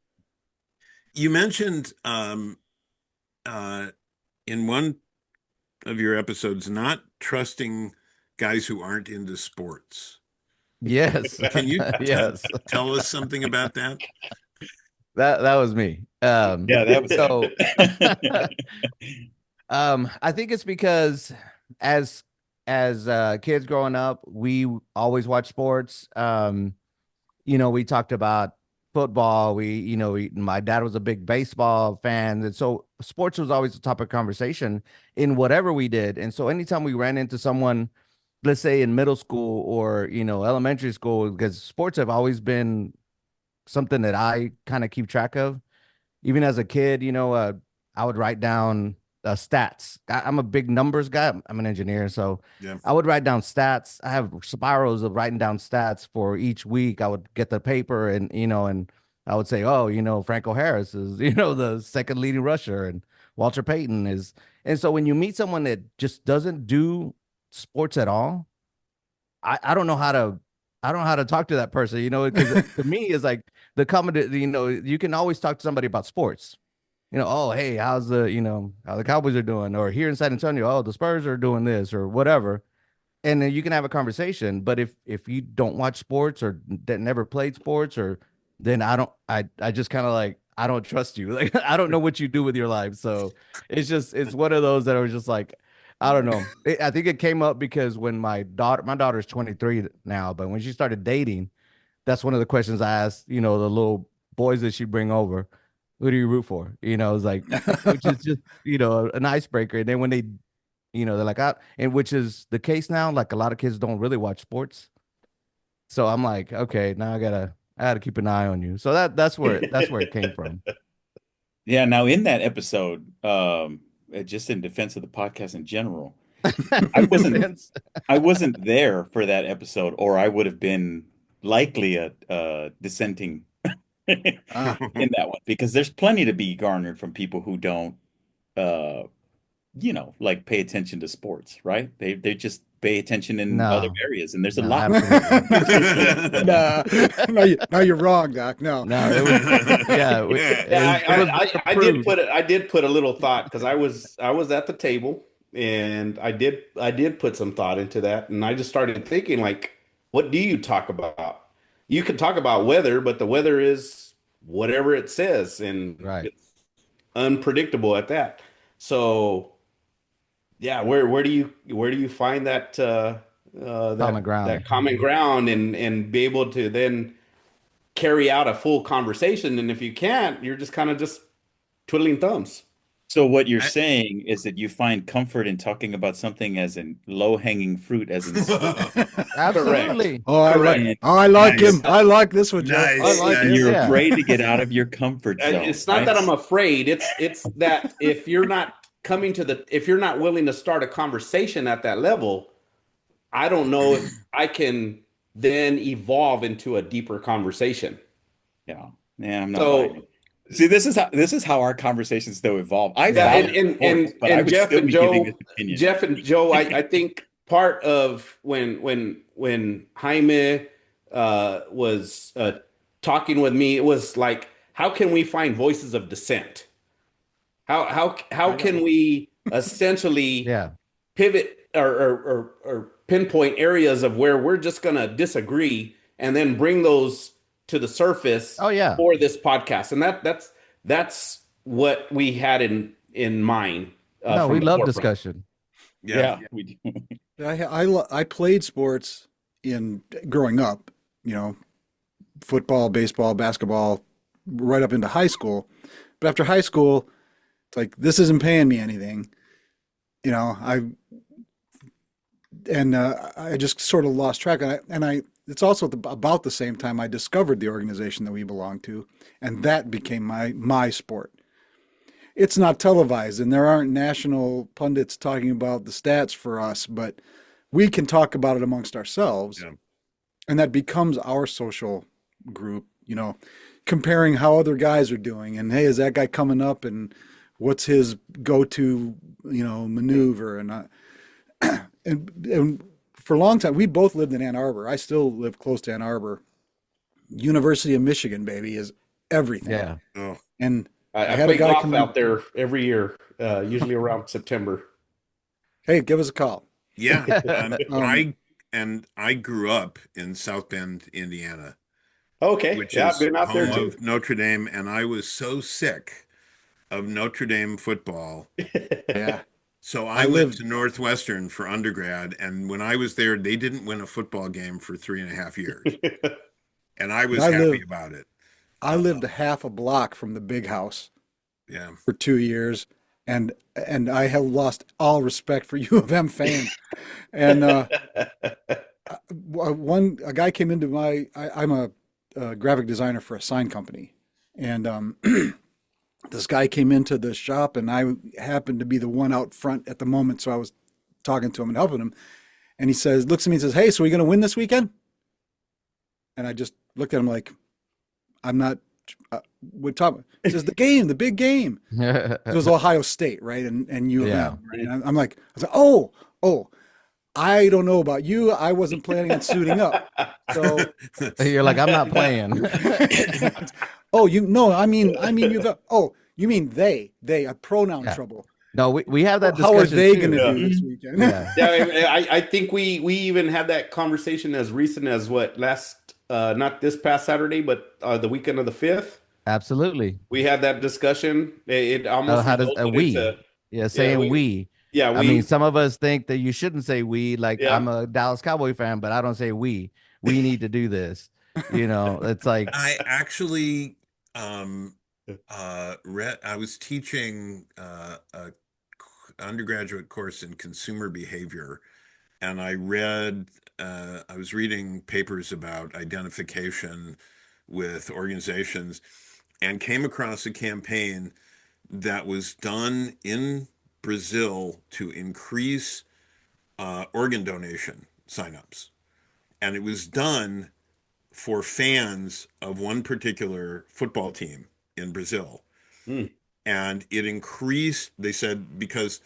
you mentioned uh, in one of your episodes not trusting guys who aren't into sports. Yes. Can you Yes. tell us something about that? That was me. Yeah, that was So him. I think it's because as kids growing up, we always watch sports. We talked about football. My dad was a big baseball fan, and so sports was always a topic of conversation in whatever we did. And so anytime we ran into someone, let's say in middle school or elementary school, because sports have always been something that I kind of keep track of. Even as a kid, I would write down stats. I'm a big numbers guy. I'm an engineer, so Yeah. I would write down stats. I have spirals of writing down stats for each week. I would get the paper and I would say, oh, Franco Harris is, the second leading rusher and Walter Payton is. And so when you meet someone that just doesn't do sports at all, I don't know how to talk to that person, because to me it's like the common, you can always talk to somebody about sports. Oh, hey, how the Cowboys are doing, or here in San Antonio, oh, the Spurs are doing this or whatever. And then you can have a conversation. But if you don't watch sports or that never played sports, or then I just kind of like, I don't trust you. Like, I don't know what you do with your life. So it's one of those that I was just like, I don't know. I think it came up because when my daughter's 23 now, but when she started dating, that's one of the questions I asked, the little boys that she bring over. Who do you root for? It's like, which is just, an icebreaker. And then when they're like, and which is the case now, like a lot of kids don't really watch sports. So I'm like, okay, now I gotta keep an eye on you. So that's where it came from. Yeah, now in that episode, just in defense of the podcast in general, I wasn't Defense. I wasn't there for that episode, or I would have been likely a dissenting in Ah, that one because there's plenty to be garnered from people who don't uh like pay attention to sports, right? They just pay attention in other No, areas, and there's a no, lot. absolutely. nah, no, you're wrong, Doc. No. No, it was, yeah, Yeah, it was I did approved. put a little thought because I was at the table and I did put some thought into that and I just started thinking like, what do you talk about? You can talk about weather, but the weather is whatever it says and Right. it's unpredictable at that. So yeah, where do you find Common ground. that common ground and be able to then carry out a full conversation? And if you can't, you're just kind of just twiddling thumbs. So what you're I- saying is that you find comfort in talking about something as in low-hanging fruit, as in sports, Absolutely. Correct. I like Nice. him. I like this one, Joe. I Nice, like nice. and him. you're Yeah. afraid to get out of your comfort zone, It's not right? that I'm afraid. It's that if you're not willing to start a conversation at that level, I don't know if I can then evolve into a deeper conversation. Yeah, yeah, I'm not So buying it. See, this is how our conversations though evolve. I yeah, value sports, but I and would still be giving this opinion. Jeff and Joe, I think part of when Jaime was talking with me, it was like, how can we find voices of dissent? How can we essentially Yeah. pivot or pinpoint areas of where we're just gonna disagree and then bring those to the surface Oh yeah. for this podcast? And that's what we had in mind No, from we the love forefront. discussion. Yeah. Yeah, we do. I played sports in growing up, you know, football, baseball, basketball, right up into high school. But after high school, it's like this isn't paying me anything. You know, I just sort of lost track. And I it's also about the same time I discovered the organization that we belong to, and that became my sport. It's not televised, and there aren't national pundits talking about the stats for us, but we can talk about it amongst ourselves, Yeah. and that becomes our social group. You know, comparing how other guys are doing, and hey, is that guy coming up, and what's his go-to, maneuver, and for a long time, we both lived in Ann Arbor. I still live close to Ann Arbor. University of Michigan, baby, is everything. Yeah. Oh, And I I had a play guy golf come out in. there every year, usually around September. Hey, give us a call. yeah. Um, I grew up in South Bend, Indiana, Okay, which yeah, I've is been out there home yeah, too. of Notre Dame, and I was so sick of Notre Dame football. yeah. So I I went lived, to Northwestern for undergrad, and when I was there, they didn't win a football game for 3.5 years, and I and was happy about it. I lived a half a block from the big house Yeah. for 2 years, and I have lost all respect for U of M fans. And a guy came into I'm a graphic designer for a sign company, and this guy came into the shop, and I happened to be the one out front at the moment, so I was talking to him and helping him. And he looks at me and says, "Hey, so are we going to win this weekend?" And I just looked at him like, "I'm not." We're talking. He says, the big game." It was Ohio State, right? And U of Yeah. M, right? And I'm like, I was like, oh, I don't know about you. I wasn't planning on suiting up. So, You're like, I'm not playing. oh, no, I mean, oh, you mean they, a pronoun Yeah. trouble. No, we have that How are discussion they going to too. Yeah. do this weekend? Yeah, Yeah, I think we even had that conversation as recent as what last not this past Saturday, but the weekend of the 5th. absolutely. We had that discussion. It almost How does resulted we? into Yeah, yeah, saying we. I mean, we some of us think that you shouldn't say we. Like yeah. I'm a Dallas Cowboy fan, but I don't say we. We need to do this. It's like, I actually read I was teaching a undergraduate course in consumer behavior, and I was reading papers about identification with organizations, and came across a campaign that was done in Brazil to increase organ donation signups. And it was done for fans of one particular football team in Brazil. Hmm. And it increased, they said, because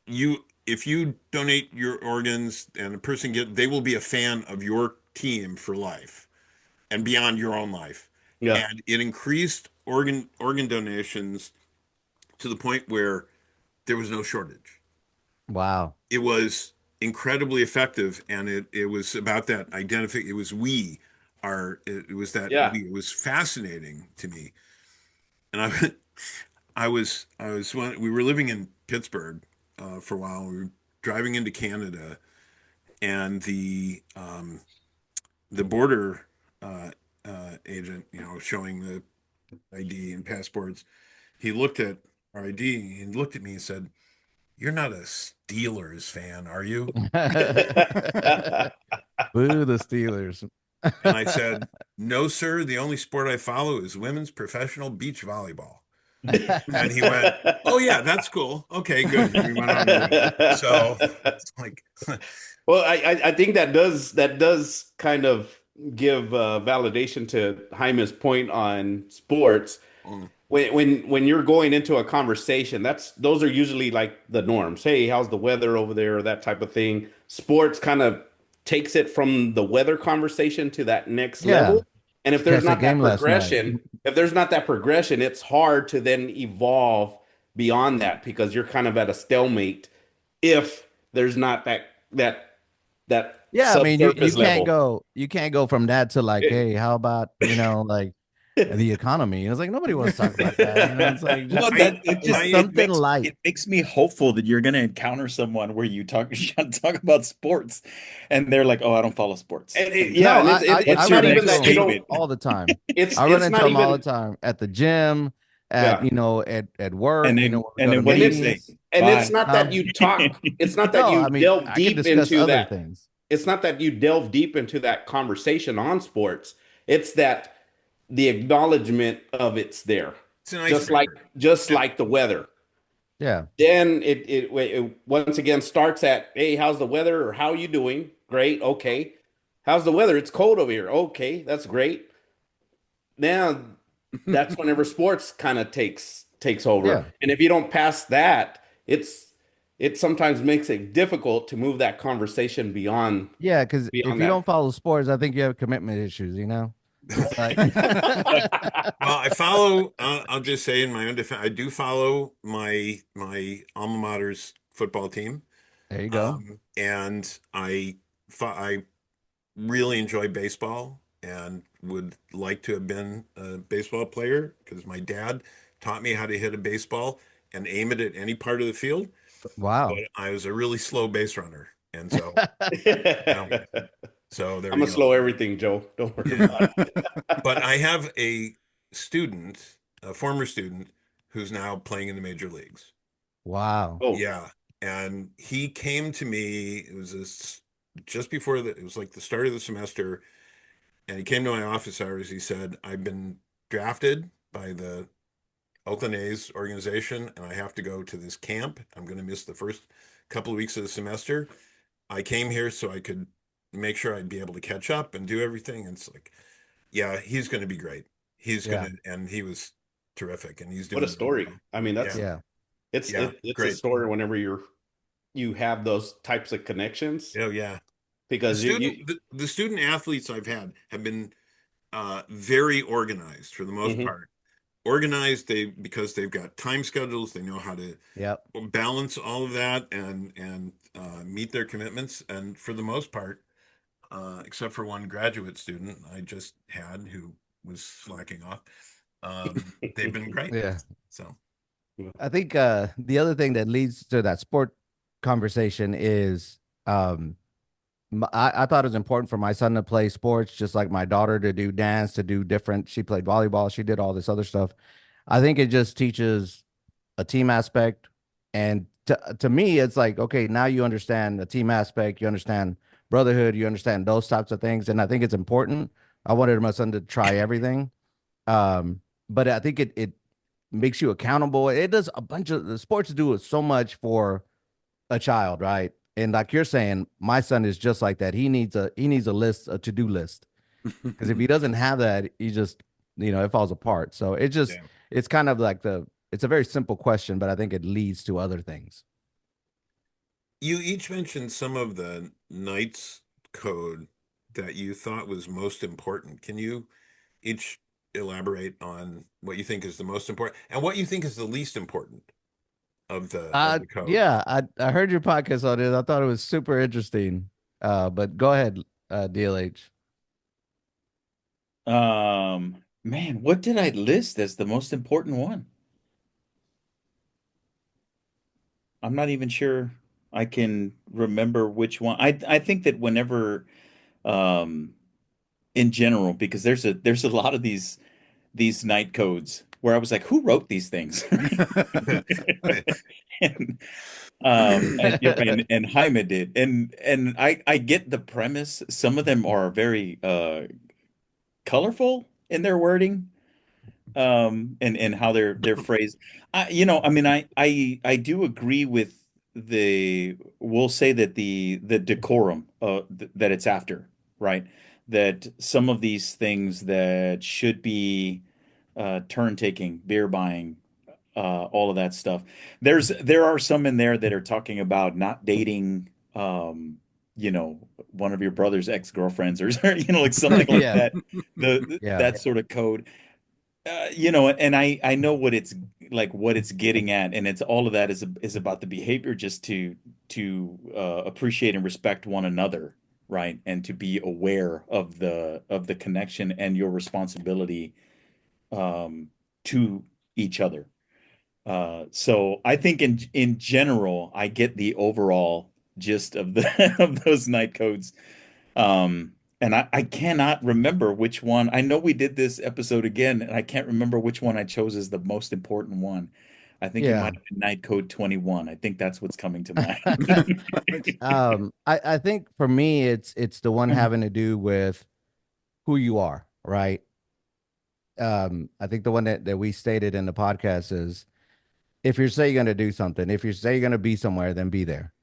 if you donate your organs and a person they will be a fan of your team for life and beyond your own life. Yeah. And it increased organ donations to the point where there was no shortage. wow. It was incredibly effective, and it was about that identify. It was it was that Yeah. it was fascinating to me. And when we were living in Pittsburgh for a while. We were driving into Canada, and the border agent, showing the ID and passports, he looked at our ID and looked at me and said, "You're not a Steelers fan, are you?" Boo the Steelers. And I said, "No, sir. The only sport I follow is women's professional beach volleyball." And he went, "Oh yeah, that's cool. Okay, good." And we went on our way. So it's like, Well, I think that does kind of give validation to Jaime's point on sports. mm, When you're going into a conversation, those are usually like the norms. Hey, how's the weather over there? Or that type of thing. Sports kind of takes it from the weather conversation to that next Yeah. level. And if there's Catch the not that game last night. progression, it's hard to then evolve beyond that because you're kind of at a stalemate if there's not that Yeah, I mean, you subsurface level. can't go from that to like, It- hey, how about, like and the economy. And it's like nobody wants to talk about that. It's like Well, just that just it something makes light. me hopeful that you're going to encounter someone where you talk about sports, and they're like, "Oh, I don't follow sports." And And yeah, No, and I what's it's your run not into even next that you them don't. statement? all the time. I run It's into not them all the even. time at the gym, at Yeah. at work. When we And go to then what do you and say? meetings. it's Bye. not that you talk, it's not that No, you I mean delve I can deep discuss into other that, things. it's not that you delve deep into that conversation on sports. It's that the acknowledgement of it's there, It's an just like icebreaker. just Yeah. like the weather. Yeah, Then it once again starts at, hey, how's the weather, or how you doing? Great. Okay. How's the weather? It's cold over here. Okay, that's great. Now that's whenever sports kind of takes over. yeah. And if you don't pass that, it sometimes makes it difficult to move that conversation Yeah, because if beyond you that. don't follow sports, I think you have commitment issues. It's like, Well, I follow. I'll just say in my own defense, I do follow my alma mater's football team, there you go. and I really enjoy baseball and would like to have been a baseball player because my dad taught me how to hit a baseball and aim it at any part of the field. But Wow. I was a really slow base runner, and so you know, so there I'm gonna you go. slow everything, Joe. Don't worry Yeah. about it. But I have a student, a former student, who's now playing in the major leagues. Wow. Oh, Yeah. And he came to me, just before it was like the start of the semester, and he came to my office hours. He said, I've been drafted by the Oakland A's organization, and I have to go to this camp. I'm going to miss the first couple of weeks of the semester. I came here so I could make sure I'd be able to catch up and do everything. And it's like, yeah, he's going to be great. He's going Yeah. to, and he was terrific, and he's what a doing really story. well. I mean, that's Yeah, Yeah. it's yeah, it's a great. story whenever you have those types of connections, Oh, yeah. because The student athletes I've had have been very organized for the most mhm. part. Organized, because they've got time schedules, they know how to Yep. balance all of that and meet their commitments. And for the most part, except for one graduate student I just had who was slacking off, they've been great. Yeah. So I think the other thing that leads to that sport conversation is I thought it was important for my son to play sports, just like my daughter to do dance, to do different. She played volleyball, she did all this other stuff. I think it just teaches a team aspect. And to me, it's like, okay, now you understand the team aspect, you understand brotherhood, you understand those types of things. And I think it's important. I wanted my son to try everything. Um, but I think it makes you accountable. It does a bunch of the sports do so much for a child, right? And like you're saying, my son is just like that. He needs a list, a to-do list. Because if he doesn't have that, he just, it falls apart. So yeah. it's kind of like it's a very simple question, but I think it leads to other things. You each mentioned some of the Knights code that you thought was most important. Can you each elaborate on what you think is the most important and what you think is the least important of the code? Yeah, I heard your podcast on it. I thought it was super interesting. But go ahead, DLH. Man, what did I list as the most important one? I'm not even sure I can remember which one. I think that whenever um in general, because there's a lot of these night codes where I was like, who wrote these things? And you're right, and Jaime did. And I get the premise. Some of them are very colorful in their wording, and how they're phrased. I mean, I do agree with we'll say that the decorum that it's after, right? That some of these things that should be turn taking, beer buying, all of that stuff. There are some in there that are talking about not dating, one of your brother's ex-girlfriends, or like something like Yeah, that. yeah, That sort of code. And I know what it's getting at, and it's all of that is about the behavior, just to appreciate and respect one another, right? And to be aware of the connection and your responsibility to each other. So I think in general, I get the overall gist of the of those night codes. And I cannot remember which one. I know we did this episode again, and I can't remember which one I chose as the most important one. I think it Yeah. might have been night code 21. I think that's what's coming to mind. I think for me, it's the one having to do with who you are, right? I think the one that we stated in the podcast is if you say you're going to do something, if you say you're going to be somewhere, then be there.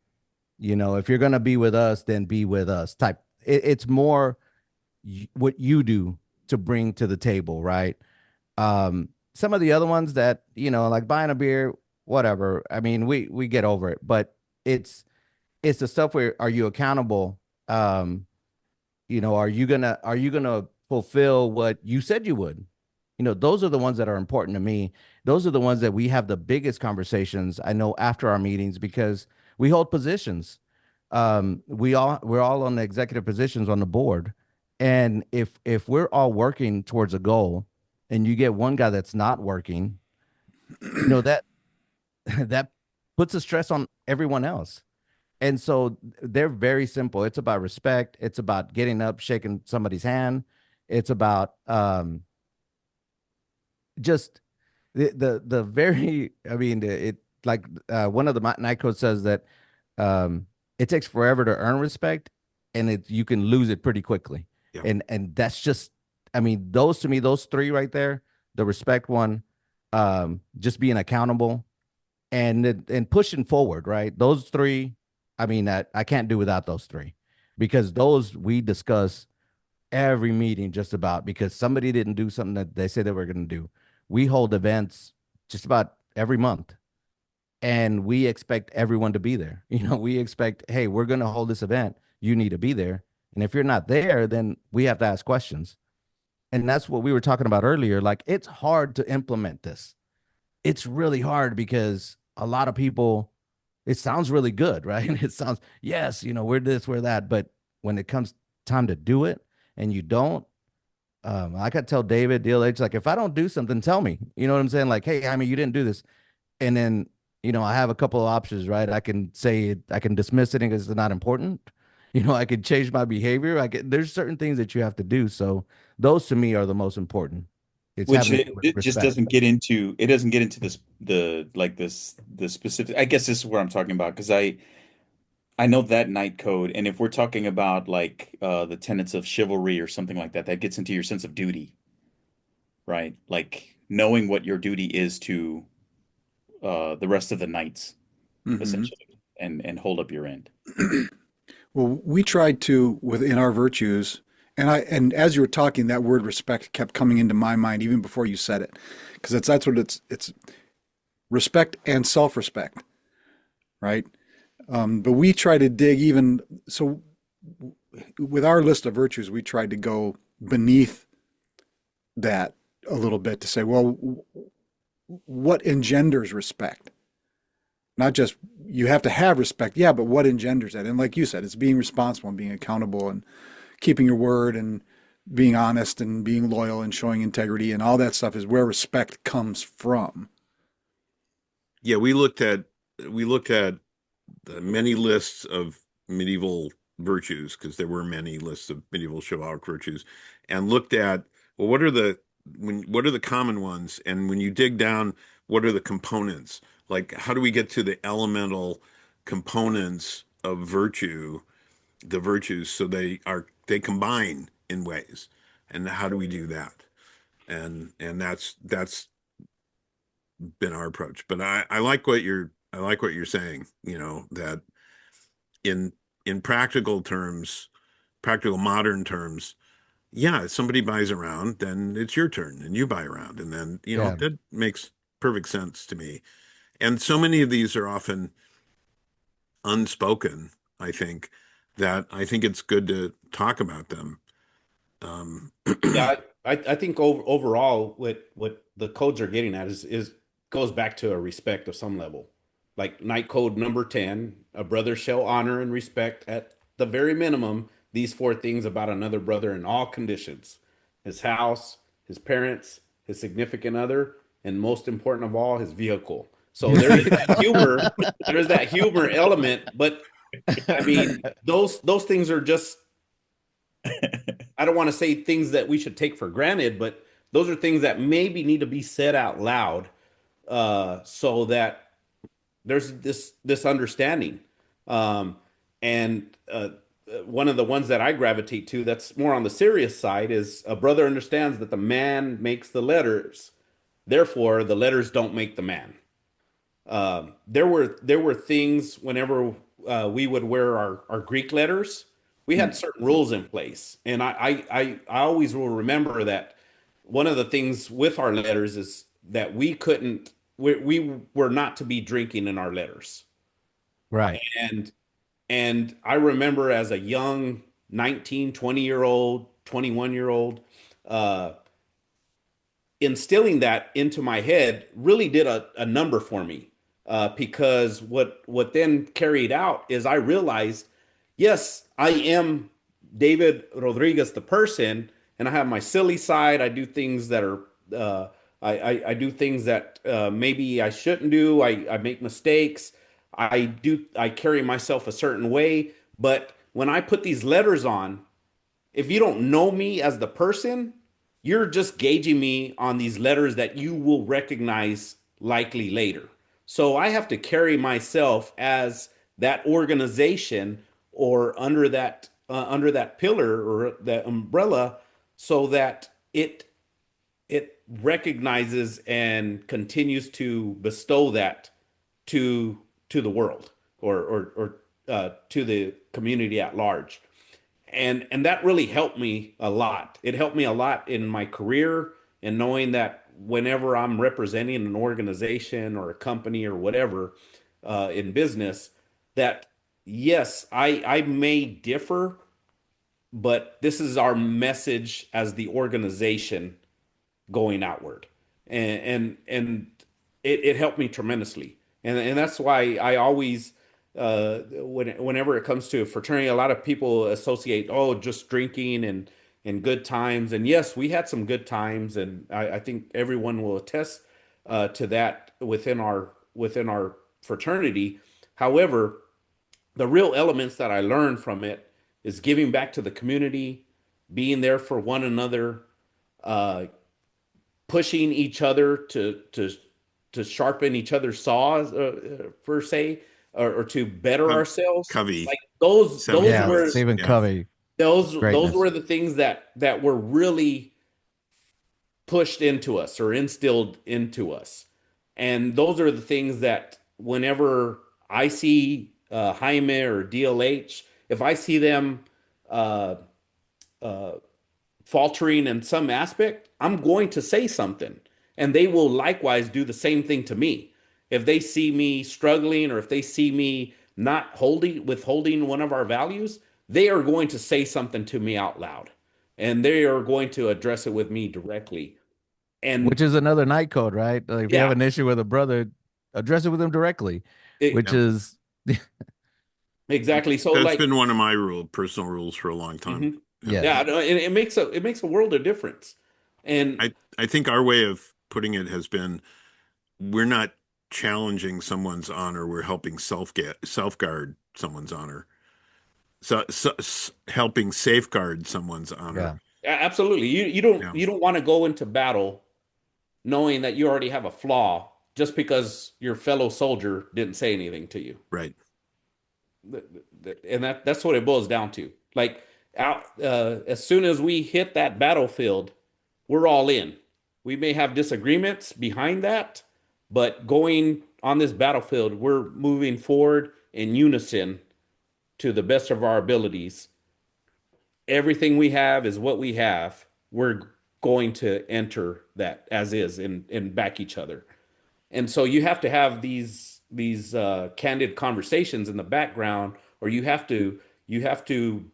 If you're going to be with us, then be with us type. It's more what you do to bring to the table, right? Some of the other ones that, like buying a beer, whatever. I mean, we get over it, but it's the stuff where are you accountable? Are you gonna fulfill what you said you would? Those are the ones that are important to me. Those are the ones that we have the biggest conversations, I know, after our meetings because we hold positions. We're all on the executive positions on the board. And if we're all working towards a goal and you get one guy that's not working, that that puts a stress on everyone else. And so they're very simple. It's about respect. It's about getting up, shaking somebody's hand. It's about just the very. I mean, it like one of the night codes says that it takes forever to earn respect, and you can lose it pretty quickly. Yeah. And that's just. I mean, those to me, those three right there, the respect one, just being accountable, and pushing forward, right? Those three, I mean, I can't do without those three because those we discuss every meeting just about because somebody didn't do something that they said they were going to do. We hold events just about every month and we expect everyone to be there. We expect, hey, we're going to hold this event. You need to be there. And if you're not there, then we have to ask questions. And that's what we were talking about earlier. Like, it's hard to implement this. It's really hard because a lot of people, it sounds really good, right? It sounds, yes, we're this, we're that. But when it comes time to do it and you don't, I could tell David, DLH, like, if I don't do something, tell me. You know what I'm saying? Like, hey, I mean, you didn't do this. And then, I have a couple of options, right? I can say it, I can dismiss it because it's not important. I could change my behavior. There's certain things that you have to do. So those to me are the most important. It's Which having to do with it just respect. doesn't get into this the specific. I guess this is what I'm talking about because I know that night code, and if we're talking about like the tenets of chivalry or something like that, that gets into your sense of duty, right? Like knowing what your duty is to the rest of the knights, Hmm. essentially, and hold up your end. Well, we tried to within our virtues, and as you were talking, that word respect kept coming into my mind even before you said it, because that's what it's respect and self-respect, right? But we try to dig even so with our list of virtues, we tried to go beneath that a little bit to say, well, what engenders respect? Not just you have to have respect, yeah, but what engenders that? And like you said, it's being responsible and being accountable and keeping your word and being honest and being loyal and showing integrity and all that stuff is where respect comes from. Yeah, we looked at the many lists of medieval virtues because there were many lists of medieval chivalric virtues, and looked at well, what are the common ones, and when you dig down, what are the components? Like, how do we get to the elemental components of virtue, the virtues, so they combine in ways, and how do we do that? And that's been our approach. But I like what you're saying, that in in practical terms, practical modern terms, yeah, if somebody buys around, then it's your turn and you buy around. And then, Yeah. that makes perfect sense to me. And so many of these are often unspoken, I think, that I think it's good to talk about them. Um, Yeah, I think overall what the codes are getting at is goes back to a respect of some level. Like night code number 10, a brother shall honor and respect at the very minimum these four things about another brother in all conditions: his house, his parents, his significant other, and most important of all, his vehicle. So there is that humor, there's that humor element, but I mean, those things are just, I don't want to say things that we should take for granted, but those are things that maybe need to be said out loud, so that there's this understanding. Um, and one of the ones that I gravitate to that's more on the serious side is a brother understands that the man makes the letters, therefore the letters don't make the man. There were things whenever we would wear our Greek letters, we had certain rules in place, and I always will remember that one of the things with our letters is that we were not to be drinking in our letters, Right. and I remember as a young 19, 20-year old, 21-year old, uh, instilling that into my head really did a number for me, because what then carried out is I realized, yes, I am David Rodriguez the person, and I have my silly side. I do things that are I do things that maybe I shouldn't do. I make mistakes. I carry myself a certain way, but when I put these letters on, if you don't know me as the person, you're just gauging me on these letters that you will recognize likely later. So I have to carry myself as that organization, or under that pillar or that umbrella, so that it recognizes and continues to bestow that to the world, or to the community at large. And that really helped me a lot. It helped me a lot in my career, and knowing that whenever I'm representing an organization or a company or whatever, in business, that yes, I may differ, but this is our message as the organization going outward, and it helped me tremendously, and that's why I always, whenever it comes to a fraternity, a lot of people associate, oh, just drinking and good times, and yes, we had some good times, and I think everyone will attest to that within our fraternity. However, the real elements that I learned from it is giving back to the community, being there for one another, uh, pushing each other to sharpen each other's saws, per se, or to better Co- ourselves. Covey, Like those Yeah, were Semmelweis. Stephen Yeah. Covey, those greatness. were the things that were really pushed into us or instilled into us. And those are the things that whenever I see Jaime or DLH, if I see them uh, uh, faltering in some aspect, I'm going to say something. And they will likewise do the same thing to me. If they see me struggling, or if they see me not withholding one of our values, they are going to say something to me out loud. And they are going to address it with me directly. Which And is another night code, right? Like if you have yeah, an issue with a brother, address it with him directly, it, which Yeah. is exactly. So That's like, been one of my personal rules for a long time. mhm. Yeah. Yeah, yes. no, it makes a world of difference. And I think our way of putting it has been, we're not challenging someone's honor, we're helping self-guard someone's honor. Helping safeguard someone's honor. Yeah. absolutely, you don't Yeah, you don't want to go into battle knowing that you already have a flaw just because your fellow soldier didn't say anything to you. right. And that's what it boils down to. Like, as soon as we hit that battlefield, we're all in. We may have disagreements behind that, but going on this battlefield, we're moving forward in unison to the best of our abilities. Everything we have is what we have. We're going to enter that as is, and back each other. And so you have to have these candid conversations in the background, or you have to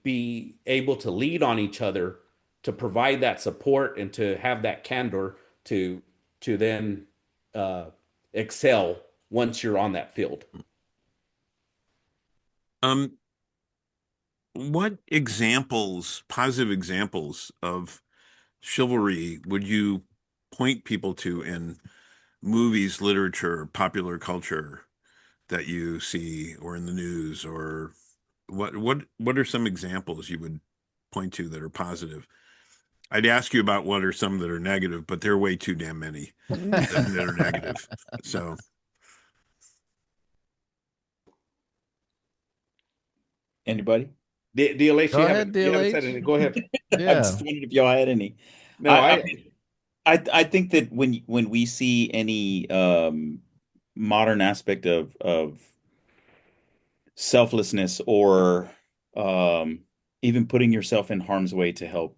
be able to lead on each other, to provide that support and to have that candor to then uh, excel once you're on that field. Um, what examples, positive examples of chivalry would you point people to in movies, literature, popular culture that you see, or in the news, or what are some examples you would point to that are positive? I'd ask you about what are some that are negative, but there are way too damn many that are negative. So Anybody? DLH, Go ahead, you haven't said anything. DLH. Go ahead. I just Yeah. wondered if y'all had any. No, I mean, I think that when we see any modern aspect of selflessness or even putting yourself in harm's way to help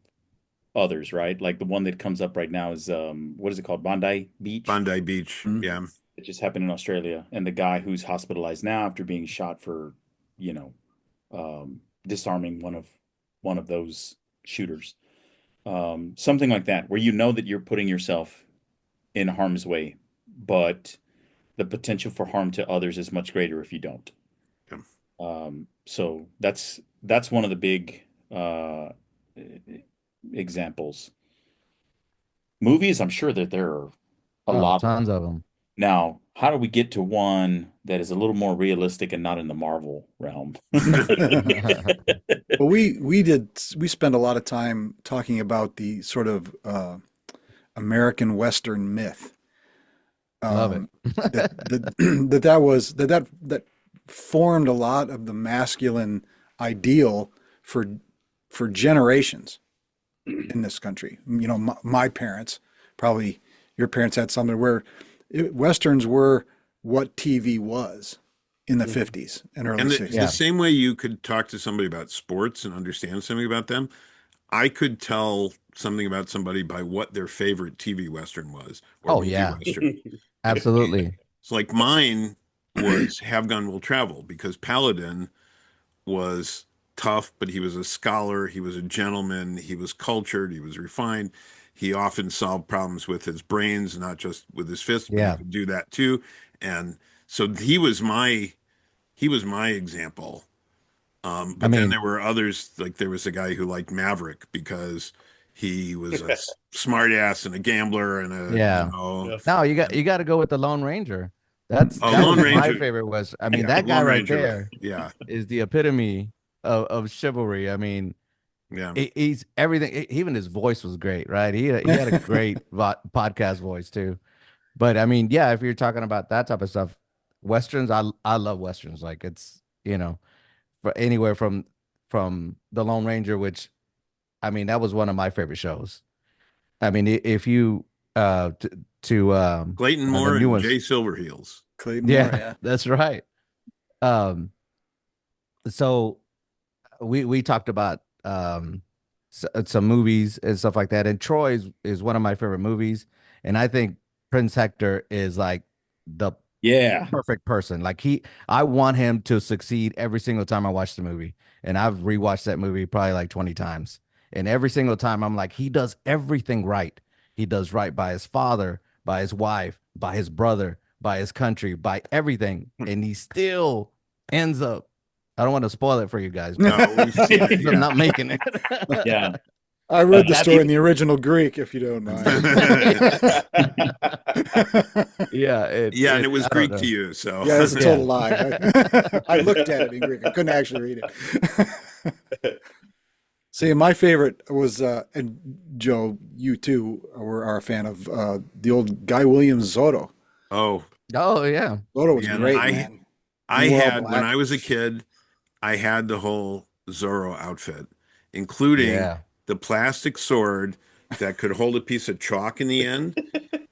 others, right? Like the one that comes up right now is what is it called? Bondi Beach. Bondi Beach, Mm. yeah. It just happened in Australia, and the guy who's hospitalized now after being shot for, you know, disarming one of those shooters. Something like that, where you know that you're putting yourself in harm's way, but the potential for harm to others is much greater if you don't. Yeah. So that's one of the big examples. Movies, I'm sure that there are a Oh, lot. tons of them. Now, how do we get to one that is a little more realistic and not in the Marvel realm? Well, we spend a lot of time talking about the sort of American Western myth. Love it. That formed a lot of the masculine ideal for generations in this country. You know, my parents, probably your parents had something where Westerns were what TV was in the 50s and early And 60s. the same way you could talk to somebody about sports and understand something about them, I could tell something about somebody by what their favorite TV Western was, or Oh, movie yeah. Western. Absolutely. It's like mine was Have Gun Will Travel, because Paladin was tough, but he was a scholar, he was a gentleman, he was cultured, he was refined. He often solved problems with his brains, not just with his fists, but he Yeah. could do that too. And so he was my example. I But then mean, there were others, like there was a guy who liked Maverick because he was a smart ass and a gambler and yeah. Yeah. No, you got to go with the Lone Ranger. That Lone was my Ranger. favorite was. I mean, Yeah, that guy Lone right Ranger. there Yeah, is the epitome of chivalry. I mean, yeah. he's everything. Even his voice was great, right? He had a great podcast voice too. But I mean, yeah, if you're talking about that type of stuff, westerns, I love westerns. Like it's for anywhere from the Lone Ranger, which I mean that was one of my favorite shows. I mean, if you to Clayton the Moore new and ones, Jay Silverheels. Clayton Moore, yeah, yeah. that's right. Um, so we talked about some movies and stuff like that, and Troy is one of my favorite movies, and I think Prince Hector is like the Yeah. perfect person. Like I want him to succeed every single time I watch the movie, and I've rewatched that movie probably like 20 times, and every single time I'm like, he does everything right. He does right by his father, by his wife, by his brother, by his country, by everything, and he still ends up. I don't want to spoil it for you guys, but No, we've seen it. ends up not making it. Yeah. I read the That's story in even- the original Greek, if you don't mind. Yeah, Yeah, and it was I don't Greek to know. you, so Yeah, it's a Yeah. total lie. I looked at it in Greek. I couldn't actually read it. See, my favorite was, and Joe, you too are a fan of the old Guy Williams Zorro. Oh, Oh yeah, Zorro was man, great, man. I Wore all had when black. I was a kid, I had the whole Zorro outfit, including yeah. the plastic sword that could hold a piece of chalk in the end.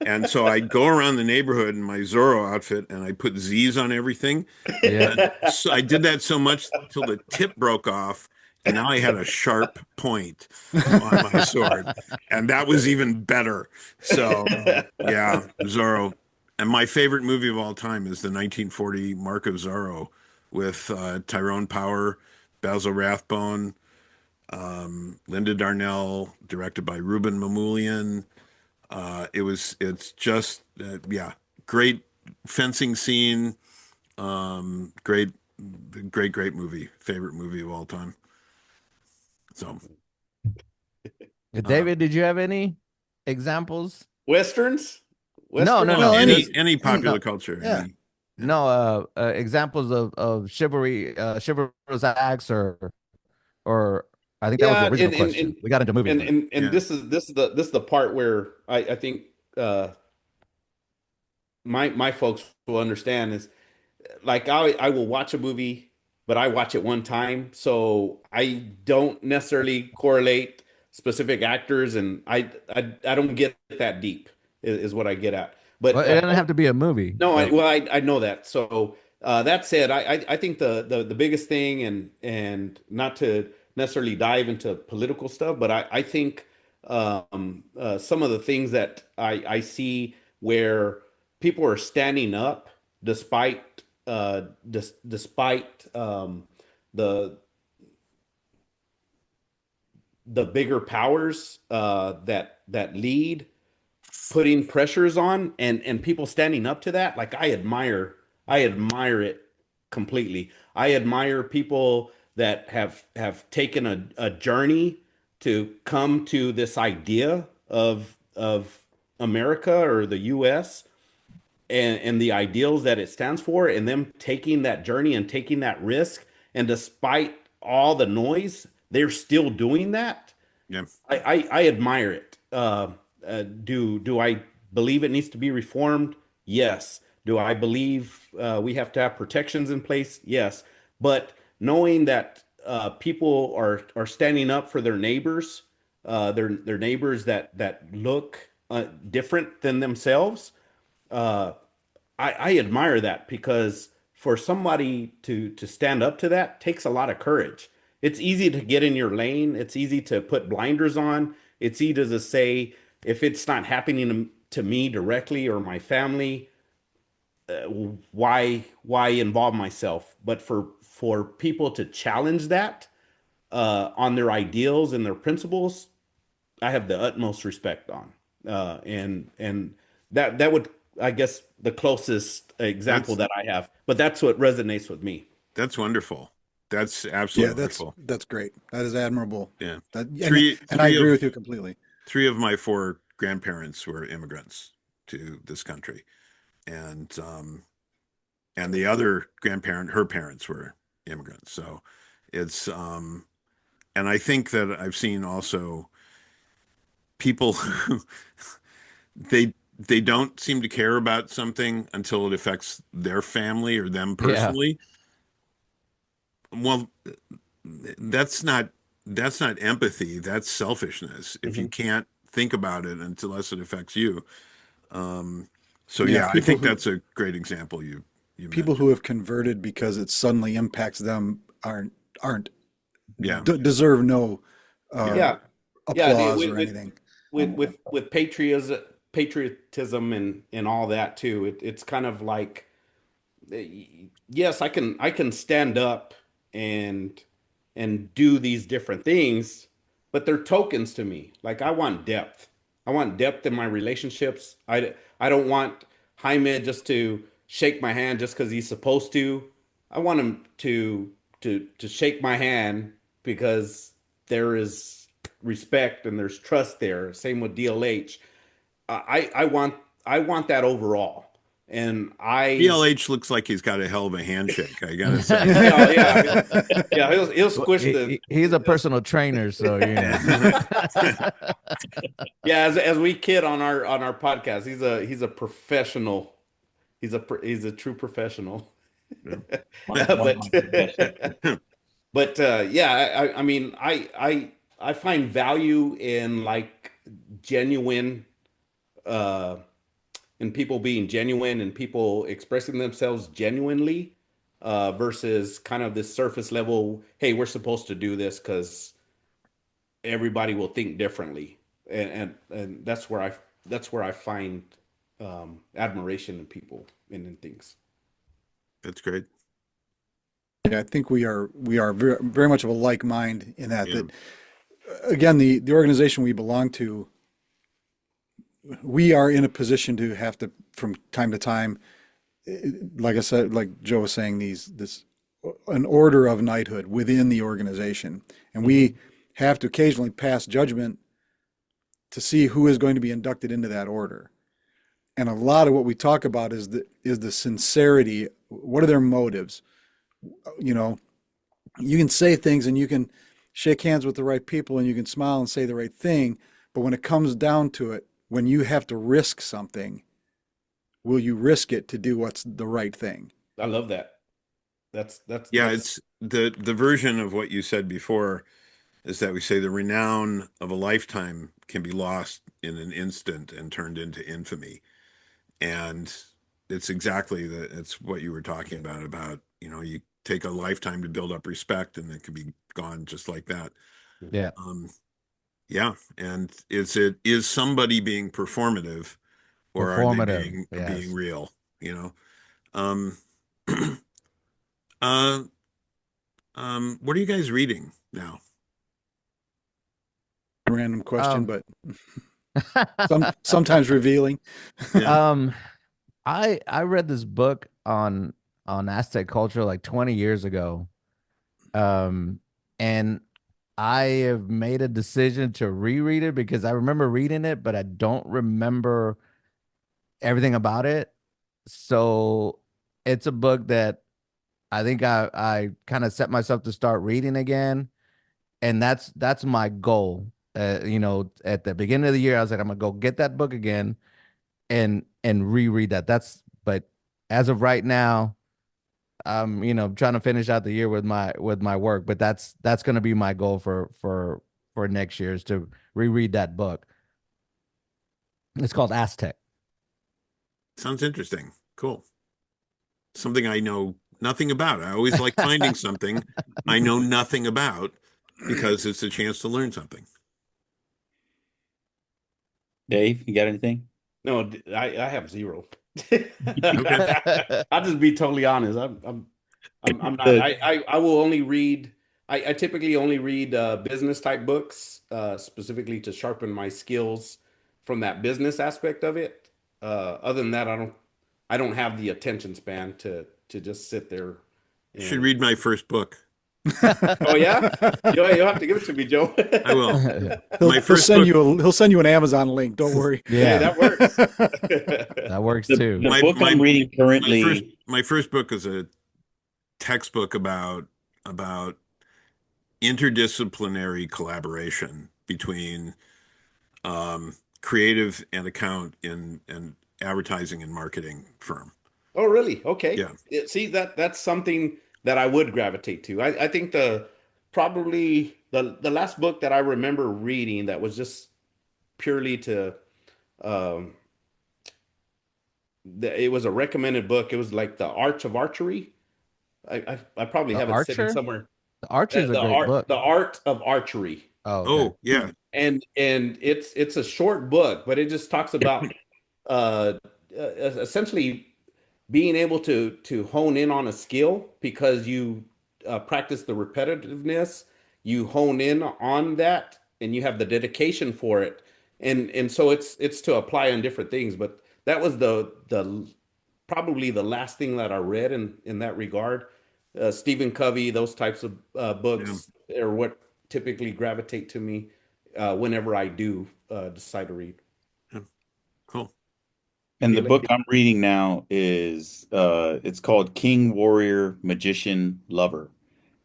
And so I'd go around the neighborhood in my Zorro outfit and I put Z's on everything. Yeah. So I did that so much till the tip broke off, and now I had a sharp point on my sword, and that was even better. So yeah, Zorro. And my favorite movie of all time is the 1940 Mark of Zorro with Tyrone Power, Basil Rathbone, Linda Darnell, directed by Ruben Mamoulian. It's just yeah, great fencing scene. Great, great movie. Favorite movie of all time. So David, did you have any examples? Westerns? No, no, Western? no. Well, Any popular No, culture. yeah. no. Examples of chivalry, chivalrous acts, or I think that was the Yeah, original question. We got into movies then. and Yeah. this is the part where I think my folks will understand is like I will watch a movie, but I watch it one time, so I don't necessarily correlate specific actors, and I don't get that deep is what I get at. But Well, it doesn't have to be a movie. no, I know that. So that said, I think the biggest thing, and not to necessarily dive into political stuff, but I think some of the things that I see where people are standing up despite despite the the bigger powers that lead putting pressures on, and people standing up to that. Like I admire it completely. I admire people that have taken a journey to come to this idea of America or the US, and the ideals that it stands for, and them taking that journey and taking that risk, and despite all the noise they're still doing that. Yeah. I admire it. Do I believe it needs to be reformed? Yes. Do I believe we have to have protections in place? Yes. But knowing that people are standing up for their neighbors, their neighbors that look different than themselves, uh, I admire that, because for somebody to stand up to that takes a lot of courage. It's easy to get in your lane. It's easy to put blinders on. It's easy to say, if it's not happening to me directly or my family, why involve myself? But for people to challenge that on their ideals and their principles, I have the utmost respect on. And that would, I guess, the closest example That's that I have. But that's what resonates with me. that's wonderful. That's Yeah, absolutely wonderful. that's great. That is admirable. Yeah. That Three and I three agree of with you completely. three of my four grandparents were immigrants to this country. And the other grandparent, her parents were immigrants. So it's and I think that I've seen also people who they don't seem to care about something until it affects their family or them Yeah. personally. Well, that's not that's not empathy, that's selfishness. If you Mhm. can't think about it unless it affects you. Um, so Yeah, yeah, I think that's a great example you people mentioned. who have converted because it suddenly impacts them aren't Yeah, deserve no yeah, uh, Yeah, yeah. applause or anything. With patriotism and all that too. It's kind of like, yes, I can stand up and do these different things, but they're tokens to me. Like, I want depth. I want depth in my relationships. I don't want Jaime just to shake my hand just because he's supposed to. I want him to shake my hand because there is respect and there's trust there. Same with DLH. I want that overall. And BLH looks like he's got a hell of a handshake, I gotta say. yeah, yeah, he'll Well, squish the he's a personal trainer, so you know. yeah. As we kid on our podcast, he's a professional. He's a true professional. One But month professional. but yeah, I mean, I find value in, like, genuine, uh in people being genuine and people expressing themselves genuinely, versus kind of this surface level, hey, we're supposed to do this because everybody will think differently. And that's where I find admiration in people and in things. That's great. Yeah, I think we are very, very much of a like mind in that Yeah. again, the organization we belong to, we are in a position to have to, from time to time, like I said, like Joe was saying, this an order of knighthood within the organization, and Mhm. we have to occasionally pass judgment to see who is going to be inducted into that order. And a lot of what we talk about is the sincerity. What are their motives? You know, you can say things and you can shake hands with the right people and you can smile and say the right thing, but when it comes down to it, when you have to risk something, will you risk it to do what's the right thing? I love that. Yeah, That's it's the version of what you said before is that we say the renown of a lifetime can be lost in an instant and turned into infamy. And it's what you were talking about, you take a lifetime to build up respect and it can be gone just like that. Yeah. Um, yeah. And is somebody being performative or are they Performative. being Yes. real, you know? Um, uh, what are you guys reading now? Random question, Um, but sometimes revealing. Yeah. um, I read this book on Aztec culture like 20 years ago. Um, and I have made a decision to reread it because I remember reading it, but I don't remember everything about it. So it's a book that I think I kind of set myself to start reading again, and that's my goal. At the beginning of the year, I was like, I'm gonna go get that book again and reread that. But as of right now, trying to finish out the year with my work. But that's gonna be my goal for next year is to reread that book. It's called Aztec. Sounds interesting. Cool. Something I know nothing about. I always like finding something I know nothing about because it's a chance to learn something. Dave, you got anything? no, I have zero. Okay. I'll just be totally honest. I'm not. The I will only read. I typically only read business type books, specifically to sharpen my skills from that business aspect of it. Other than that, I don't have the attention span to just sit there You should and. read my first book. Oh yeah, you'll have to give it to me, Joe. I will. He'll My he'll first send book, you he'll send you an Amazon link. Don't worry. Hey, Yeah, that works. that works the too. the my book my I'm reading currently. my first book is a textbook about interdisciplinary collaboration between creative and account in an advertising and marketing firm. Oh, really? Okay. Yeah. See that's something that I would gravitate to. I think probably the last book that I remember reading that was just purely to um it was a recommended book. It was like The Art of Archery. I probably The have it sitting Archer. somewhere. The Archer is a great book. The Art of Archery. Oh, okay. Oh, yeah. And it's a short book, but it just talks about uh essentially being able to hone in on a skill because you practice the repetitiveness, you hone in on that, and you have the dedication for it, and so it's to apply on different things. But that was the probably the last thing that I read in that regard. Stephen Covey, those types of Yeah. books are what typically gravitate to me whenever I do decide to read. Yeah. Cool. And the Caleb? book I'm reading now is it's called King, Warrior, Magician, Lover: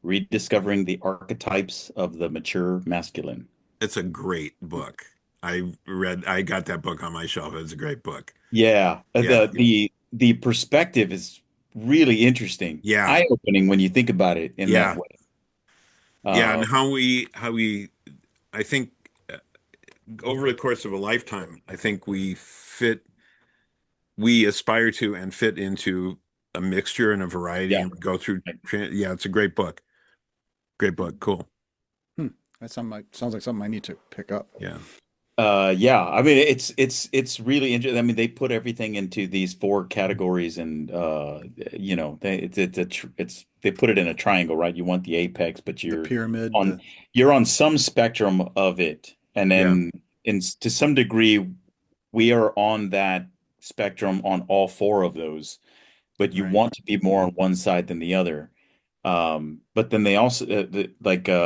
Rediscovering the Archetypes of the Mature Masculine. It's a great book. I got that book on my shelf. It's a great book. Yeah, Yeah. the perspective is really interesting, Yeah. eye-opening when you think about it in that Yeah. way. Yeah. And Uh, I think over the course of a lifetime, I think we aspire to and fit into a mixture and a variety yeah, and we go through. Yeah. It's a great book. Great book. Cool. Hmm. Sounds like something I need to pick up. Yeah. yeah. I mean, it's really interesting. I mean, they put everything into these four categories, and they put it in a triangle, right? You want the apex, but The pyramid, on you're on some spectrum of it, and Yeah. then to some degree, we are on that spectrum on all four of those, but you right. want to be more on one side than the other. But then they also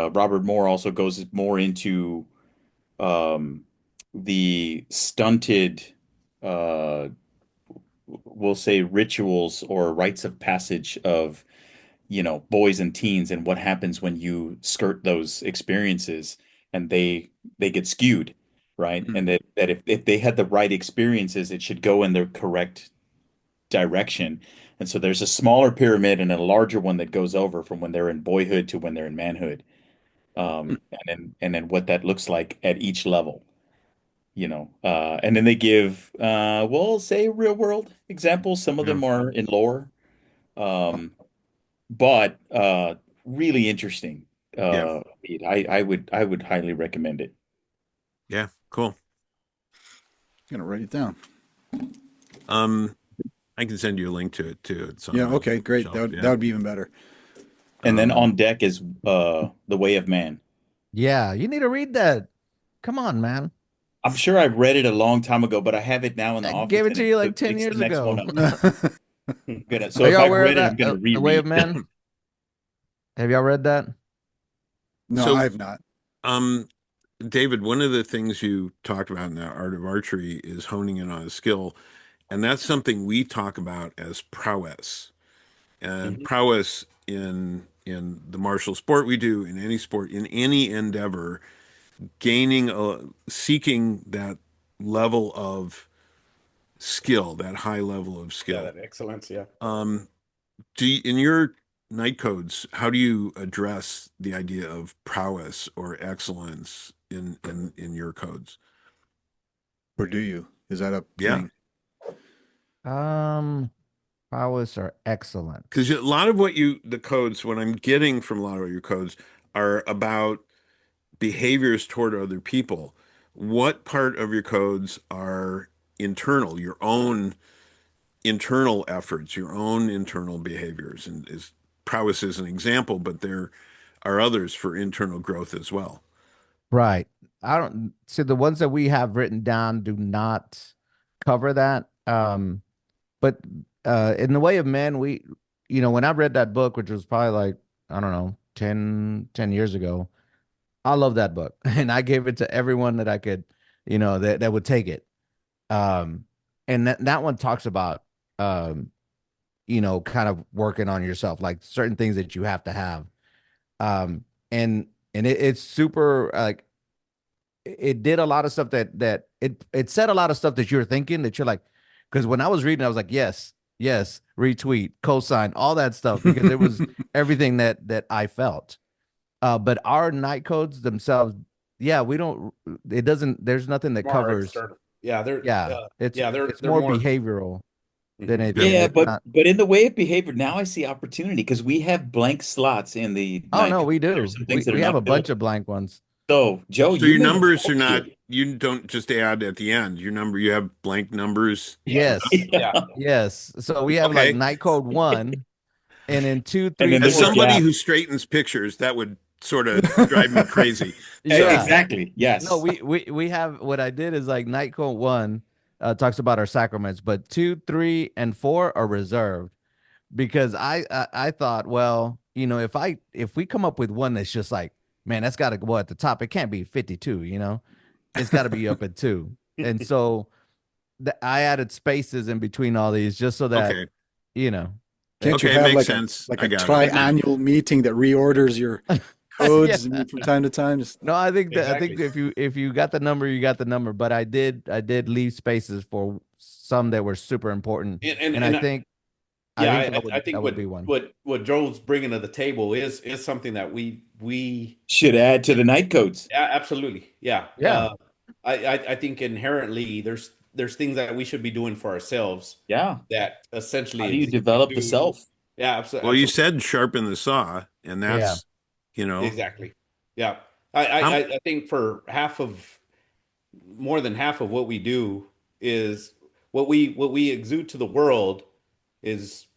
Robert Moore also goes more into um the stunted, uh, we'll say rituals or rites of passage of, boys and teens and what happens when you skirt those experiences and they get skewed, right? Mm. And that if they had the right experiences, it should go in the correct direction. And so there's a smaller pyramid and a larger one that goes over from when they're in boyhood to when they're in manhood. And then what that looks like at each level, and then they give we'll say real world examples. Some of Yeah. them are in lore. But really interesting. Yeah. I would highly recommend it. Yeah. Cool. Gonna write it down. Um, I can send you a link to it too. It's on Yeah, my okay, great. shelf. That would Yeah. that would be even better. And then Um, on deck is The Way of Man. Yeah, you need to read that. Come on, man. I'm sure I've read it a long time ago, but I have it now in the I office, gave it and to you like it 10 picks the years next one ago. up. So Are if y'all I've aware of read it, I'm that? going to The Way of reread. Men? Have y'all read that? No, so, I've not. David, one of the things you talked about in the art of archery is honing in on a skill, and that's something we talk about as prowess. And Mhm. prowess in the martial sport we do, in any sport, in any endeavor, seeking that level of skill, that high level of Yeah, skill. that excellence. Yeah. Um, in your night codes, how do you address the idea of prowess or excellence in your codes? Or do you? Is that a Yeah, thing? Um, Prowess or because excellence? a lot of the codes, what I'm getting from a lot of your codes are about behaviors toward other people. What part of your codes are internal, your own internal efforts, your own internal behaviors? And is prowess is an example, but there are others for internal growth as well. Right. I don't see the ones that we have written down do not cover that. But in the Way of Men, when I read that book, which was probably like, I don't know, 10 years ago, I love that book. And I gave it to everyone that I could, that would take it. Um, and that one talks about, um, kind of working on yourself, like certain things that you have to have. Um, and it's super like it did a lot of stuff that it said a lot of stuff that you're thinking that you're like, because when I was reading, I was like, yes, yes, retweet, cosign, all that stuff, because it was everything that I felt. But our night codes themselves, yeah, we don't. It doesn't. There's nothing that More covers. external. Yeah, Yeah, yeah, they're it's they're more more. behavioral than Mhm. Yeah. anything. Yeah, It's but not. but in the way of behavior, now I see opportunity because we have blank slots in the Oh night no, we code. There's do. some things We that are we have a not bunch filled. of blank ones. So, Joe, So you your may want numbers to are not, help you don't just add at the end. You have blank numbers. Yes, you. Yeah. yes. So we have like Okay. night code one, and then two, And three, then As there's a four. somebody gap. who straightens pictures, that would sort of drive me crazy. So, Yeah. Exactly. No, Yes. we have what I did is like night code one talks about our sacraments, but two, three, and four are reserved because I thought, well, if we come up with one that's just like, man, that's got to go at the top. It can't be 52, it's got to be up at two. And so I added spaces in between all these just so that, okay. you know, that Can't you Okay, have makes like a sense. like I a got it. triannual meeting that reorders your yeah. codes from time to time? Just No, I think Exactly. if you got the number, you got the number. But I did leave spaces for some that were super important, And and, and I and think I yeah, think that I would think that would be one. what Joel's bringing to the table is something that we Should add to the night codes. yeah, absolutely. Yeah. Yeah, I think inherently there's things that we should be doing for ourselves Yeah. that How essentially do you develop the exude. self? Yeah, Well, you absolutely. said sharpen the saw, and yeah, that's, you know, Exactly. Yeah. I think for more than half of what we do is what we exude to the world is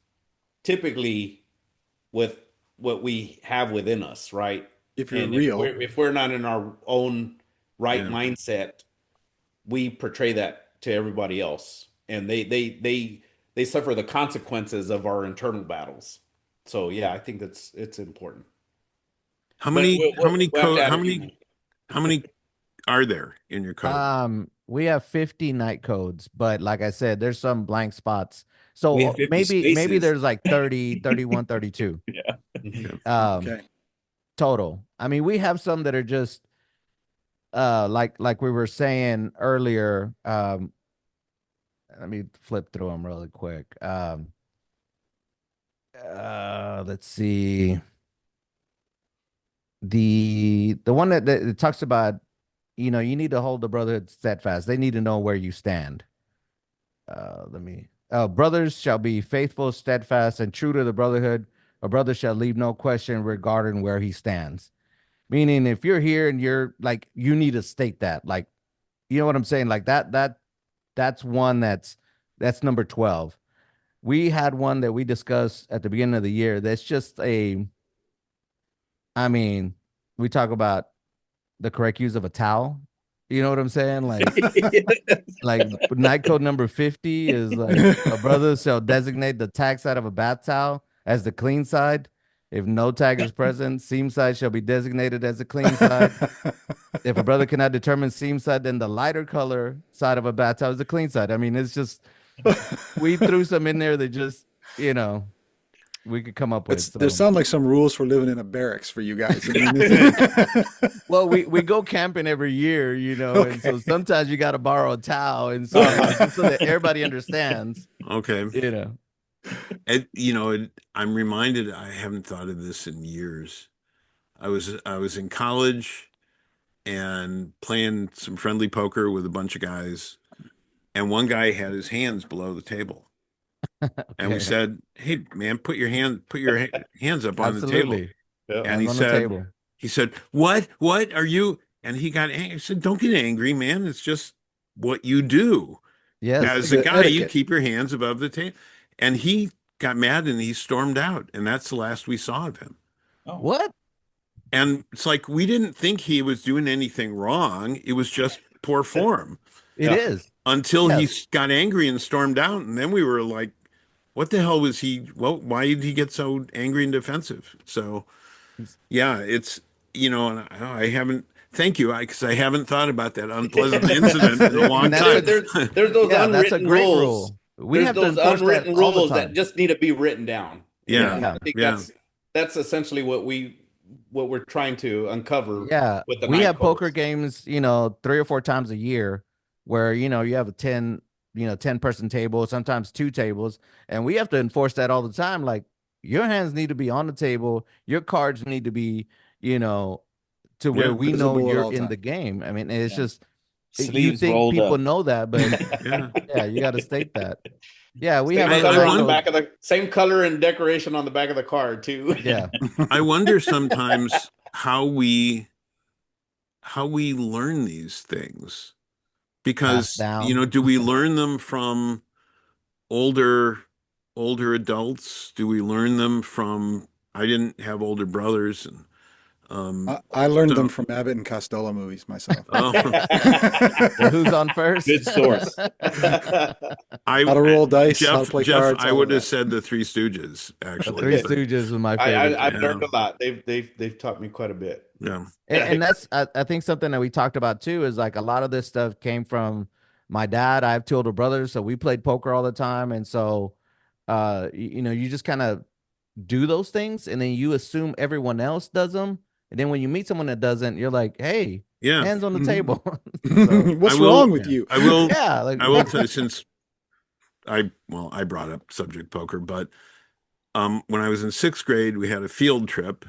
typically with what we have within us, right? if you're And if real, we're not in our own right yeah. mindset, we portray that to everybody else, and they suffer the consequences of our internal battles. So yeah, I think it's important. How But many, how many we'll have to code, add how a few many, more. how many are there in your code? We have 50 night codes, but like I said, there's some blank spots. We So have 50 maybe spaces. there's like 30, 31, 32 Yeah. Okay. um Okay. total. I mean, we have some that are just like we were saying earlier. Let me flip through them really quick. Let's see. The one that it talks about, you need to hold the brotherhood steadfast. They need to know where you stand. Let me. Brothers shall be faithful, steadfast, and true to the brotherhood. A brother shall leave no question regarding where he stands. Meaning, if you're here and you're like, you need to state that, like, you know what I'm saying, like that's one that's number 12. We had one that we discussed at the beginning of the year. That's just I mean, we talk about the correct use of a towel. You know what I'm saying? Like night code number 50 is like a brother shall designate the tag side of a bath towel as the clean side. If no tag is present, seam side shall be designated as the clean side. If a brother cannot determine seam side, then the lighter color side of a bath towel is the clean side. I mean, it's just we threw some in there that just, you know, we could come up with. There So sound like some rules for living in a barracks for you guys. I mean, it's- well, we go camping every year, and so Okay. sometimes you got to borrow a towel, and so just so that everybody understands, Okay. you know. I'm reminded, I haven't thought of this in years. I was in college and playing some friendly poker with a bunch of guys, and one guy had his hands below the table. And we Okay. said, "Hey, man, put your hands up on the table." Absolutely. Yeah. And Hands on the table. he said, what are you? And he got angry. I said, "Don't get angry, man. It's just what you do. Yes. As a The guy, you etiquette. keep your hands above the table." And he got mad and he stormed out. And that's the last we saw of him. Oh, What? And it's like we didn't think he was doing anything wrong. It was just poor form It Yeah. is. until he Yes. got angry and stormed out. And then we were like, what the hell was he? Well, why did he get so angry and defensive? So, yeah, it's, and I haven't, thank you, because I haven't thought about that unpleasant incident in a long And that's time. There's those Yeah, that's a unwritten great rules. rule. We There's have to those enforce that unwritten all the rules that time. just need to be written down. Yeah. And I think Yeah. that's essentially what we're trying to uncover Yeah. with the We night have poker codes. games, 3 or 4 times a year where, you have a 10-person table, sometimes 2 tables, and we have to enforce that all the time. Like your hands need to be on the table, your cards need to be, to where Yeah. we know Visible at you're all in the times. game. I mean, it's Yeah. just you sleeves think rolled people up. know that, but Yeah. yeah, you got to state that. Yeah, we Same have I color on the wonder- back of the same color and decoration on the back of the card too. Yeah. I wonder sometimes how we learn these things, because, Passed down. do we learn them from older adults? Do we learn them from, I didn't have older brothers, and I learned So- them from Abbott and Costello movies myself. oh, Well, who's on first? Good source. I How to roll dice, how to play Jeff, cards, I all of would have that. said the Three Stooges, The actually. Three but- Stooges was my favorite. I've Yeah. learned a lot. They've taught me quite a bit. Yeah. And that's I think something that we talked about too is like a lot of this stuff came from my dad. I have 2 older brothers, so we played poker all the time, and so you just kind of do those things, and then you assume everyone else does them, and then when you meet someone that doesn't, you're like, hey, Yeah. hands on the Mhm. table. What's I will- wrong with you? I will Yeah, like I will tell you, since I brought up subject poker, but when I was in 6th grade, we had a field trip,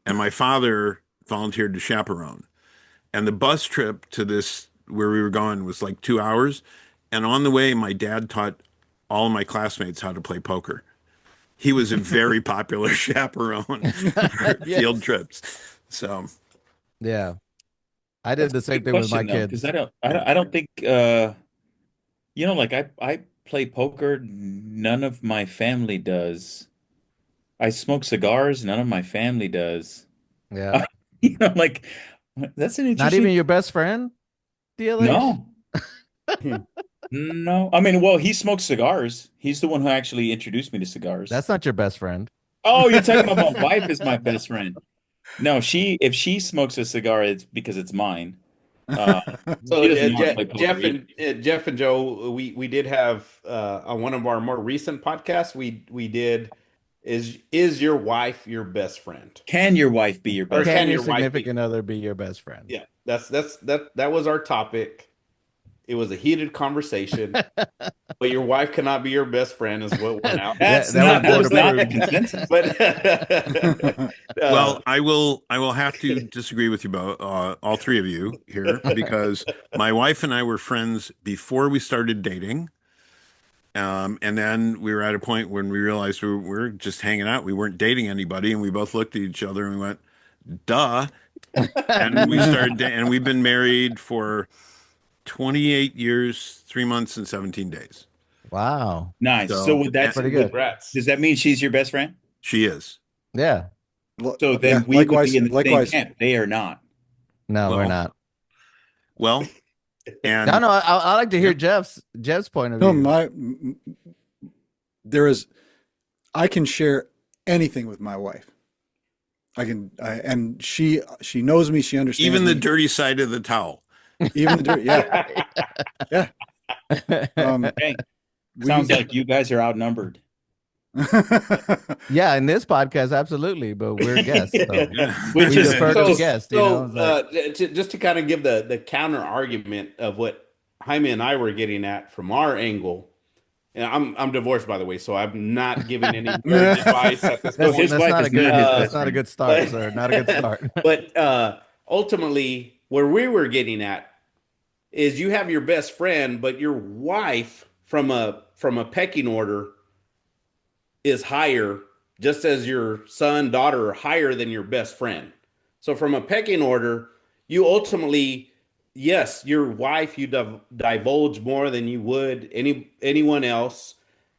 and my father volunteered to chaperone. And the bus trip to this where we were going was like 2 hours. And on the way, my dad taught all of my classmates how to play poker. He was a very popular chaperone for Yes. field trips. So yeah. I did the same thing with my kids. Because I don't think like I play poker. None of my family does. I smoke cigars. None of my family does. Yeah. Like that's an Not interesting. even your best friend, DLH? No. No. I mean, well, he smokes cigars. He's the one who actually introduced me to cigars. That's not your best friend. Oh, you're talking about my wife is my best friend. No, if she smokes a cigar, it's because it's mine. Uh, So he doesn't know how to play poker either. Jeff and Joe, we did have on one of our more recent podcasts, we did is your wife your best friend? Can your wife be your Or best Can can friend? your your wife be? significant other be your best friend? Yeah, that was our topic. It was a heated conversation, but your wife cannot be your best friend is what went out. That's That was not, that board was not the approved. consensus. But Well, I will have to disagree with you both, all three of you here, because my wife and I were friends before we started dating. And then we were at a point when we realized we were just hanging out. We weren't dating anybody, and we both looked at each other and we went, "Duh!" And we started, and we've been married for 28 years, 3 months, and 17 days. Wow. Nice. So So, would that Pretty good. congrats. does that mean she's your best friend? she is. Yeah. So then Yeah, we would likewise, be in the same likewise. camp. They are not. No, we're Well, not. Well, and No, I like to hear Jeff's point of No, view. I can share anything with my wife. And she knows me. She understands even the me. dirty side of the towel. Even the dirt. Yeah, yeah. Hey, We- sounds like you guys are outnumbered. Yeah, in this podcast, absolutely, but we're guests. So. Which We is defer to the guest. You know, Just to kind of give the counter argument of what Jaime and I were getting at from our angle, and I'm divorced, by the way, so I'm not giving any marriage advice at this That's, point. his that's wife not a is good. not his That's best not a friend. good start, But- sir. Not a good start. But ultimately, where we were getting at is you have your best friend, but your wife from a pecking order is higher, just as your son, daughter are higher than your best friend. So from a pecking order, you ultimately, yes, your wife, you divulge more than you would anyone else.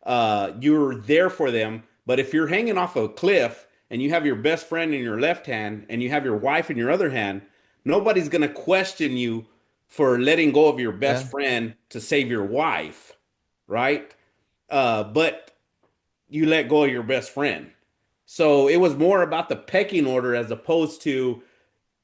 You're there for them. But if you're hanging off a cliff and you have your best friend in your left hand and you have your wife in your other hand, nobody's going to question you for letting go of your best Yeah. friend to save your wife, right? But you let go of your best friend. So it was more about the pecking order as opposed to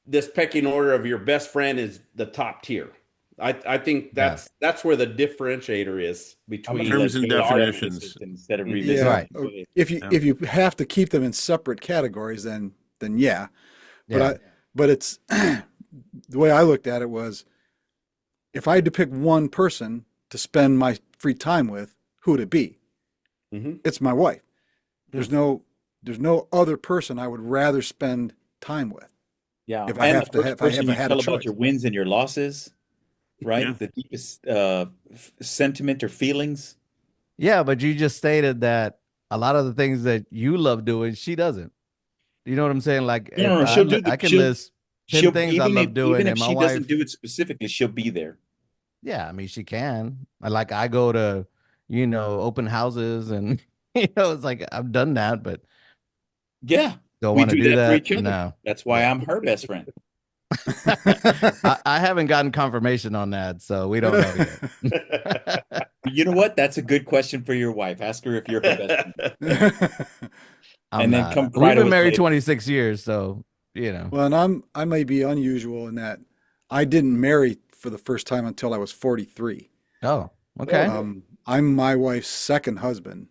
this pecking order of your best friend is the top tier. I think that's where the differentiator is I'm between gonna Terms let and Jay argue definitions. this instead of Yeah. revisiting. Right. it. If you have to keep them in separate categories, then yeah. Yeah. But it's the way I looked at it was, if I had to pick one person to spend my free time with, who would it be? Mhm. It's my wife. There's no other person I would rather spend time with. Yeah. If I And have the to first have- if I person ever you had a tell about choice. your wins and your losses, right? Yeah. The deepest sentiment or feelings. Yeah, but you just stated that a lot of the things that you love doing, she doesn't. You know what I'm saying? Like, No, no, if she'll do the- I can she'll- list 10 She'll things I love doing, even if and my she wife. doesn't do it specifically, she'll be there. Yeah, I mean, she can. Like, I go to, open houses, and it's like I've done that, but Yeah. don't We want to do do that for that. each other. No, That's why Yeah. I'm her best friend. I haven't gotten confirmation on that, so we don't know yet. You know what? That's a good question for your wife. Ask her if you're her best friend. I'm And then not. come cry We've to been us married later. 26 years, so Well, and I may be unusual in that I didn't marry for the first time until I was 43. Oh, okay. I'm my wife's second husband,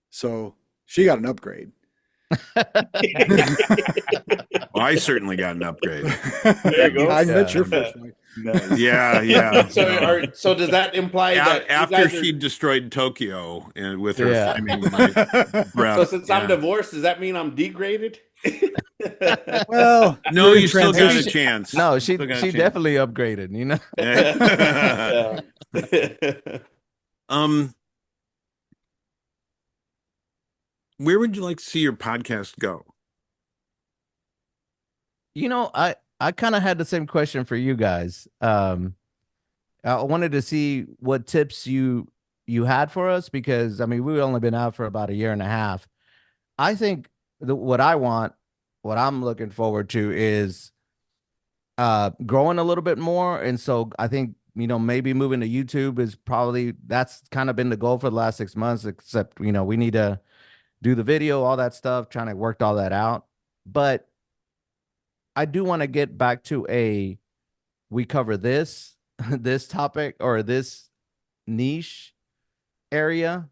so she got an upgrade. Well, I certainly got an upgrade. There you go. I met Yeah. your first wife. Nice. Yeah. So does that imply that you After guys she are, destroyed Tokyo and with her Yeah. flaming breath. so since I'm yeah. divorced, does that mean I'm degraded? Well, No, you're in you still got a transition. chance. No, she Still got a she chance. definitely upgraded. Um, where would you like to see your podcast go? I kind of had the same question for you guys. I wanted to see what tips you had for us, because I mean, we've only been out for about a year and a half. I think what I'm looking forward to is growing a little bit more, and so I think maybe moving to YouTube is that's kind of been the goal for the last 6 months. Except we need to do the video, all that stuff, trying to work all that out, but I do want to get back to a we cover this this topic or this niche area.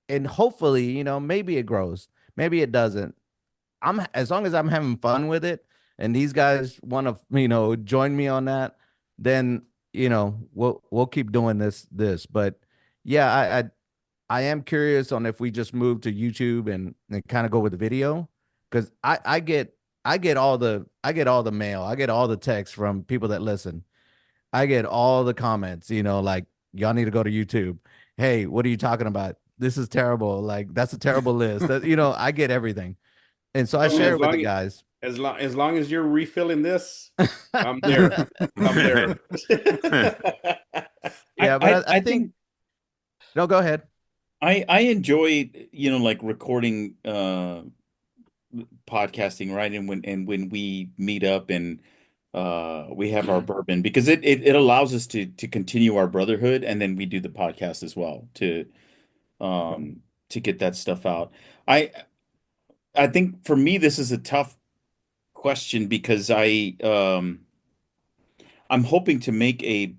And hopefully, maybe it grows, maybe it doesn't. I'm As long as I'm having fun with it, and these guys want to, join me on that, then we'll keep doing this. But yeah, I am curious on if we just move to YouTube and kind of go with the video, because I get all the mail, I get all the texts from people that listen, I get all the comments, like, y'all need to go to YouTube. Hey, what are you talking about? This is terrible. Like, that's a terrible list. That, I get everything. And so I Well, share it with the guys. as long as you're refilling this, I'm there. I'm there. Yeah, but I I think, think no, go ahead. I enjoy, like recording podcasting, right? And when we meet up and we have our bourbon, because it allows us to continue our brotherhood, and then we do the podcast as well to get that stuff out. I I think for me this is a tough question because I'm hoping to make a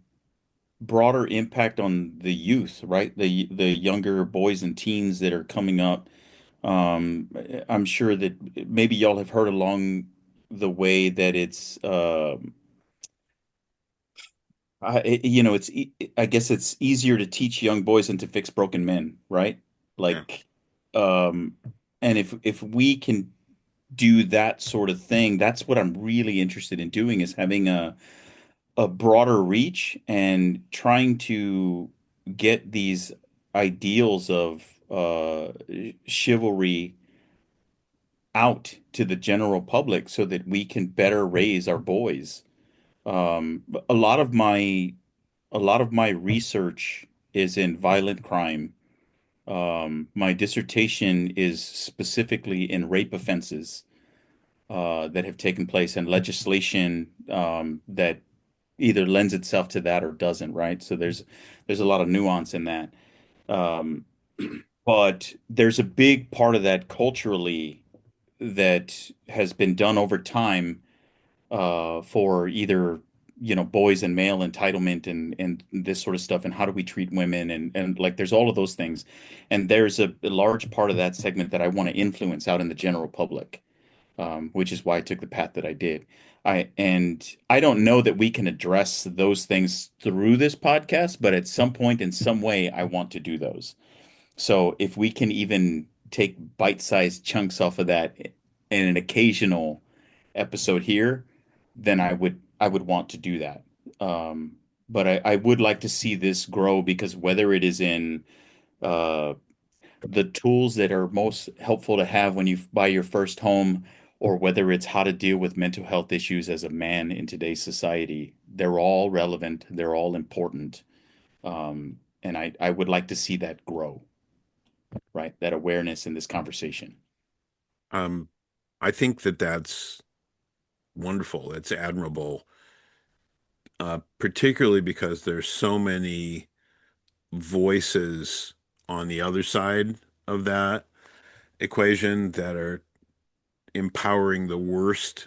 broader impact on the youth, right? The younger boys and teens that are coming up. Um, I'm sure that maybe y'all have heard along the way that I guess it's easier to teach young boys than to fix broken men, right? Yeah. Like, um, and if we can do that sort of thing, that's what I'm really interested in doing, is having a broader reach and trying to get these ideals of chivalry out to the general public so that we can better raise our boys. But a lot of my research is in violent crime. My dissertation is specifically in rape offenses that have taken place, and legislation that either lends itself to that or doesn't, right? So there's a lot of nuance in that. Um, but there's a big part of that culturally that has been done over time for either boys and male entitlement and this sort of stuff, and how do we treat women, and like there's all of those things, and there's a large part of that segment that I want to influence out in the general public, which is why I took the path that I did. I don't know that we can address those things through this podcast, but at some point in some way I want to do those. So if we can even take bite-sized chunks off of that in an occasional episode here, then I would want to do that. But I would like to see this grow, because whether it is in uh, the tools that are most helpful to have when you buy your first home, or whether it's how to deal with mental health issues as a man in today's society, they're all relevant, they're all important. And I would like to see that grow, right? That awareness in this conversation. Um, I think that that's wonderful. It's admirable, particularly because there's so many voices on the other side of that equation that are empowering the worst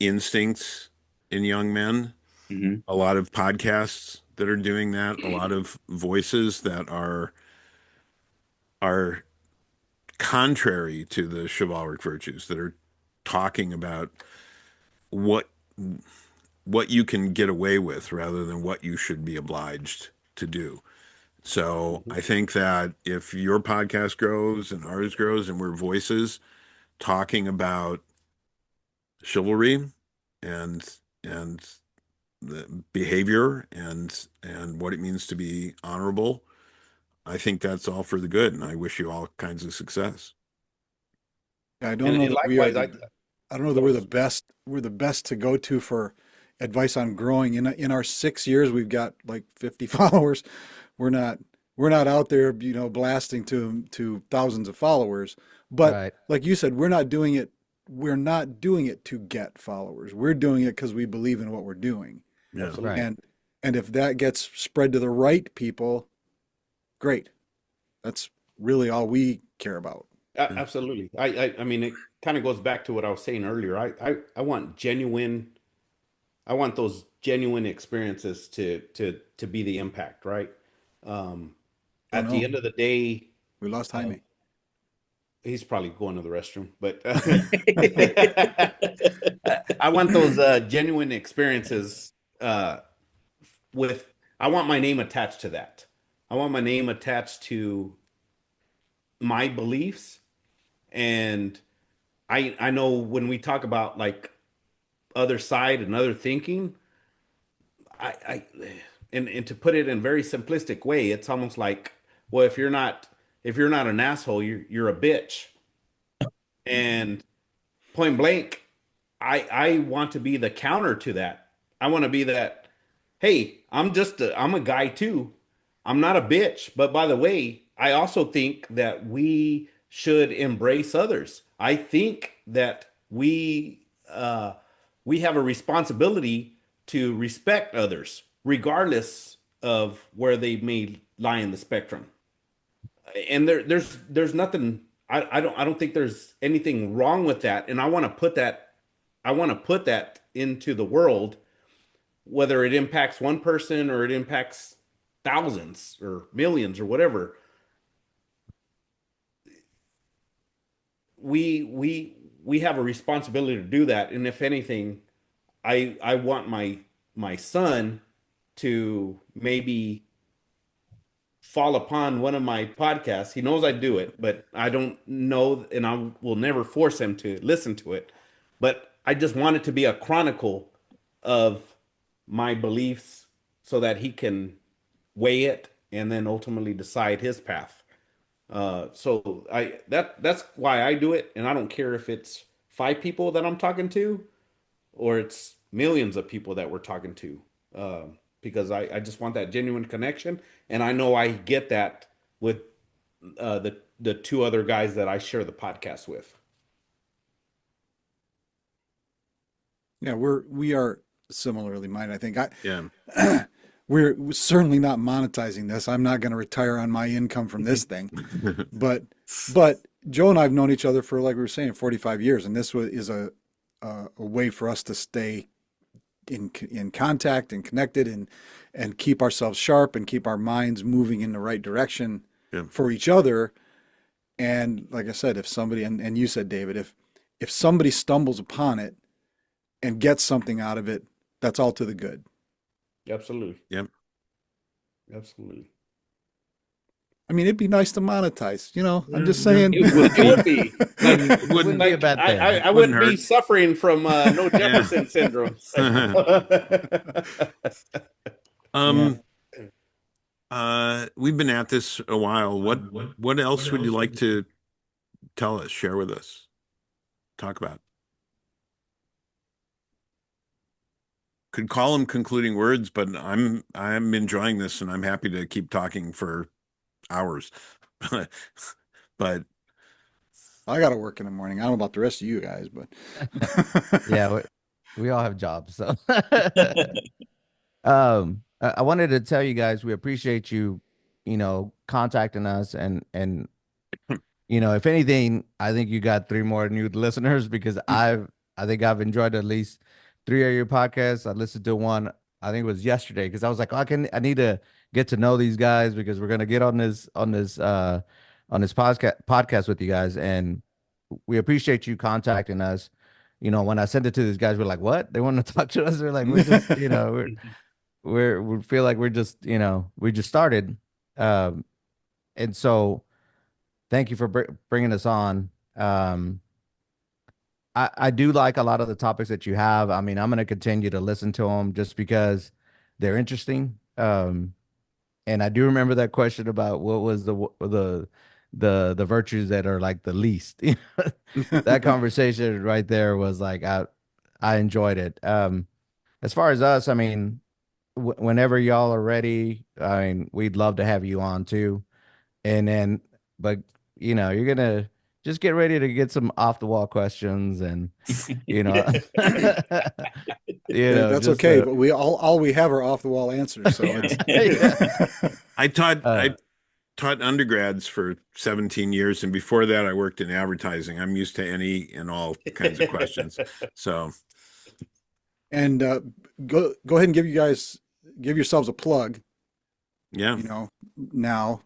instincts in young men. Hmm. A lot of podcasts that are doing that, a lot of voices that are contrary to the chivalric virtues, that are talking about what what you can get away with rather than what you should be obliged to do. So I think that if your podcast grows and ours grows and we're voices talking about chivalry and and the behavior and what it means to be honorable, I think that's all for the good, and I wish you all kinds of success. I don't And, know and that we are likewise, I don't know that we're the best to go to for advice on growing. In our 6 years, we've got like 50 followers. We're not we're not out there, blasting to thousands of followers. But Right. like you said, we're not doing it to get followers. We're doing it because we believe in what we're doing. Yeah. absolutely. Right. And if that gets spread to the right people, great. That's really all we care about. Yeah. Absolutely. I mean, it kind of goes back to what I was saying earlier. I want genuine I want those genuine experiences to be the impact, right? Um, Oh at the no, end of the day, we lost uh, Jaime. he's probably going to the restroom, but I want those genuine experiences uh, with. I want my name attached to that. I want my name attached to my beliefs, and I know when we talk about like other side and other thinking, I and to put it in a very simplistic way, it's almost like, well, if you're not an asshole, you're a bitch. And point blank, I want to be the counter to that. I want to be that, hey, I'm a guy too. I'm not a bitch, but by the way, I also think that we should embrace others. I think that we have a responsibility to respect others, regardless of where they may lie in the spectrum. And there's nothing. I don't think there's anything wrong with that. And I want to put that into the world, whether it impacts one person or it impacts thousands or millions or whatever. We have a responsibility to do that. And if anything, I want my son to maybe fall upon one of my podcasts. He knows I do it, but I don't know, and I will never force him to listen to it. But I just want it to be a chronicle of my beliefs so that he can weigh it and then ultimately decide his path. So that's why I do it, and I don't care if it's 5 people that I'm talking to or it's millions of people that we're talking to, because I just want that genuine connection, and I know I get that with the two other guys that I share the podcast with. Yeah, we are similarly minded. I think Yeah. we're certainly not monetizing this. I'm not going to retire on my income from this thing. But Joe and I have known each other for, like we were saying, 45 years, and this is a way for us to stay in contact and connected and keep ourselves sharp and keep our minds moving in the right direction Yeah. for each other. And like I said, if somebody and you said, David, if somebody stumbles upon it and gets something out of it, that's all to the good. Absolutely. Yep. Absolutely. I mean, it'd be nice to monetize, I'm just saying. It would be. It wouldn't be a bad thing. I Wouldn't wouldn't be hurt. suffering from no Jefferson syndrome. Um, we've been at this a while. What else would you like to tell us, share with us, talk about? Could call them concluding words, but I'm enjoying this and I'm happy to keep talking for hours. But I got to work in the morning. I don't know about the rest of you guys, but Yeah, we all have jobs, so I wanted to tell you guys we appreciate you, contacting us and if anything, I think you got 3 more new listeners because I think I've enjoyed at least 3 of your podcasts. I listened to one, I think it was yesterday, because I was like, I need to get to know these guys because we're gonna get on this podcast with you guys, and we appreciate you contacting us. When I sent it to these guys, we're like, what? They want to talk to us? We're like, we're just, we feel like we're just, we just started. Um, and so thank you for bringing us on. I do like a lot of the topics that you have. I mean, I'm going to continue to listen to them just because they're interesting. And I do remember that question about what was the virtues that are like the least. That conversation right there was like I enjoyed it. As far as us, I mean, whenever y'all are ready, I mean, we'd love to have you on too. And then, but you're gonna just get ready to get some off the wall questions, and you know, that's just okay. But we all we have are off the wall answers. So Yeah. it's I taught undergrads for 17 years, and before that, I worked in advertising. I'm used to any and all kinds of questions. So, And go ahead and give yourselves a plug, Yeah. now,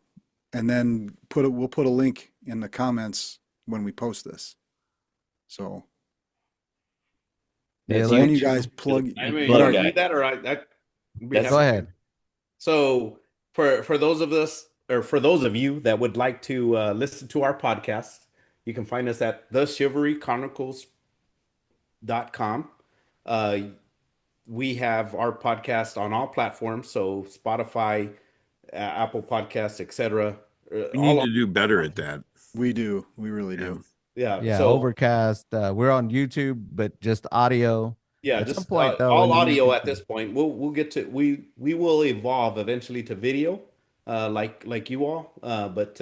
and then we'll put a link in the comments when we post this. So Yeah, one of you like, guys plug. I mean, What you are want to guy. do that, or I'd be That's- go happy to. ahead. So for those of us, or for those of you that would like to listen to our podcast, you can find us at thechivalrychronicles.com. We have our podcast on all platforms, so Spotify, Apple Podcasts, etc. We All need of to do better at that. We do. We really Yeah. do. yeah. Yeah, So Overcast. We're on YouTube, but just audio. yeah, At some just point, though, in all the near audio at future. this point. We'll get to we will evolve eventually to video, like you all. But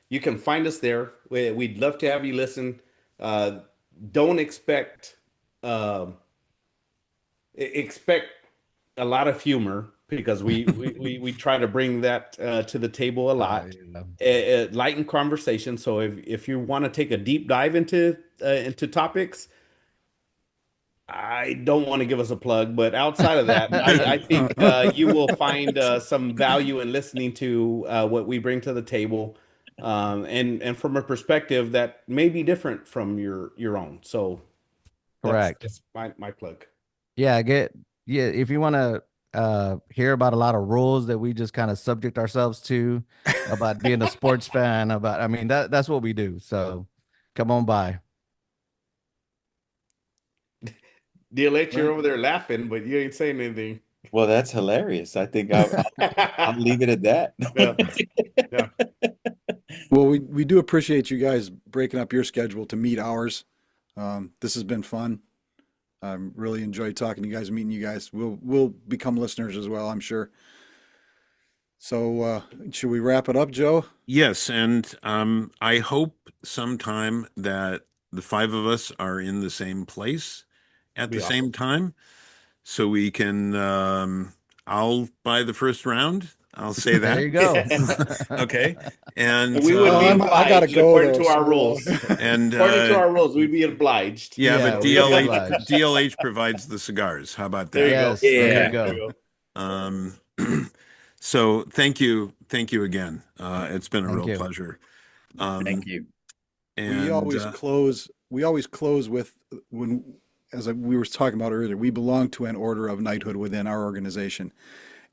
you can find us there. We'd love to have you listen. Uh, don't um, expect a lot of humor because we try to bring that to the table a lot. Yeah. Lighten conversation. So if you want to take a deep dive into topics, I don't want to give us a plug, but outside of that, I think you will find some value in listening to what we bring to the table, and from a perspective that may be different from your own. So Correct. that's my plug. Yeah, if you want to hear about a lot of rules that we just kind of subject ourselves to about being a sports fan, I mean that's what we do. So come on by. DLH, you're Right. over there laughing, but you ain't saying anything. Well, that's hilarious. I think I'll leave it at that. Yeah. Yeah. Well, we do appreciate you guys breaking up your schedule to meet ours. This has been fun. I really enjoyed talking to you guys, meeting you guys. We'll become listeners as well, I'm sure. So, should we wrap it up, Joe? Yes, and I hope sometime that the five of us are in the same place at Be the awesome. same time, so we can. I'll buy the first round. I'll say There that. you go. Okay, and We would be I gotta obliged go according though. to our So, rules. and According to our rules, we'd be obliged. yeah, Yeah, but we would be obliged. DLH provides the cigars. How about There you that? go. Yes, Yeah. there you There go. you go. Um, so thank you again. It's been a Thank real you. pleasure. Thank you. And we always close with we were talking about earlier, we belong to an order of knighthood within our organization,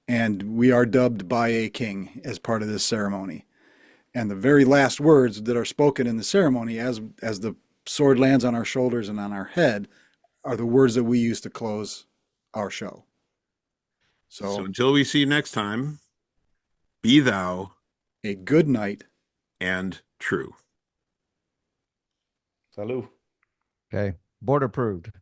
and we are dubbed by a king as part of this ceremony. And the very last words that are spoken in the ceremony, as the sword lands on our shoulders and on our head, are the words that we use to close our show. so So, until we see you next time, be thou a good night. and true. Salud. Okay. Board approved.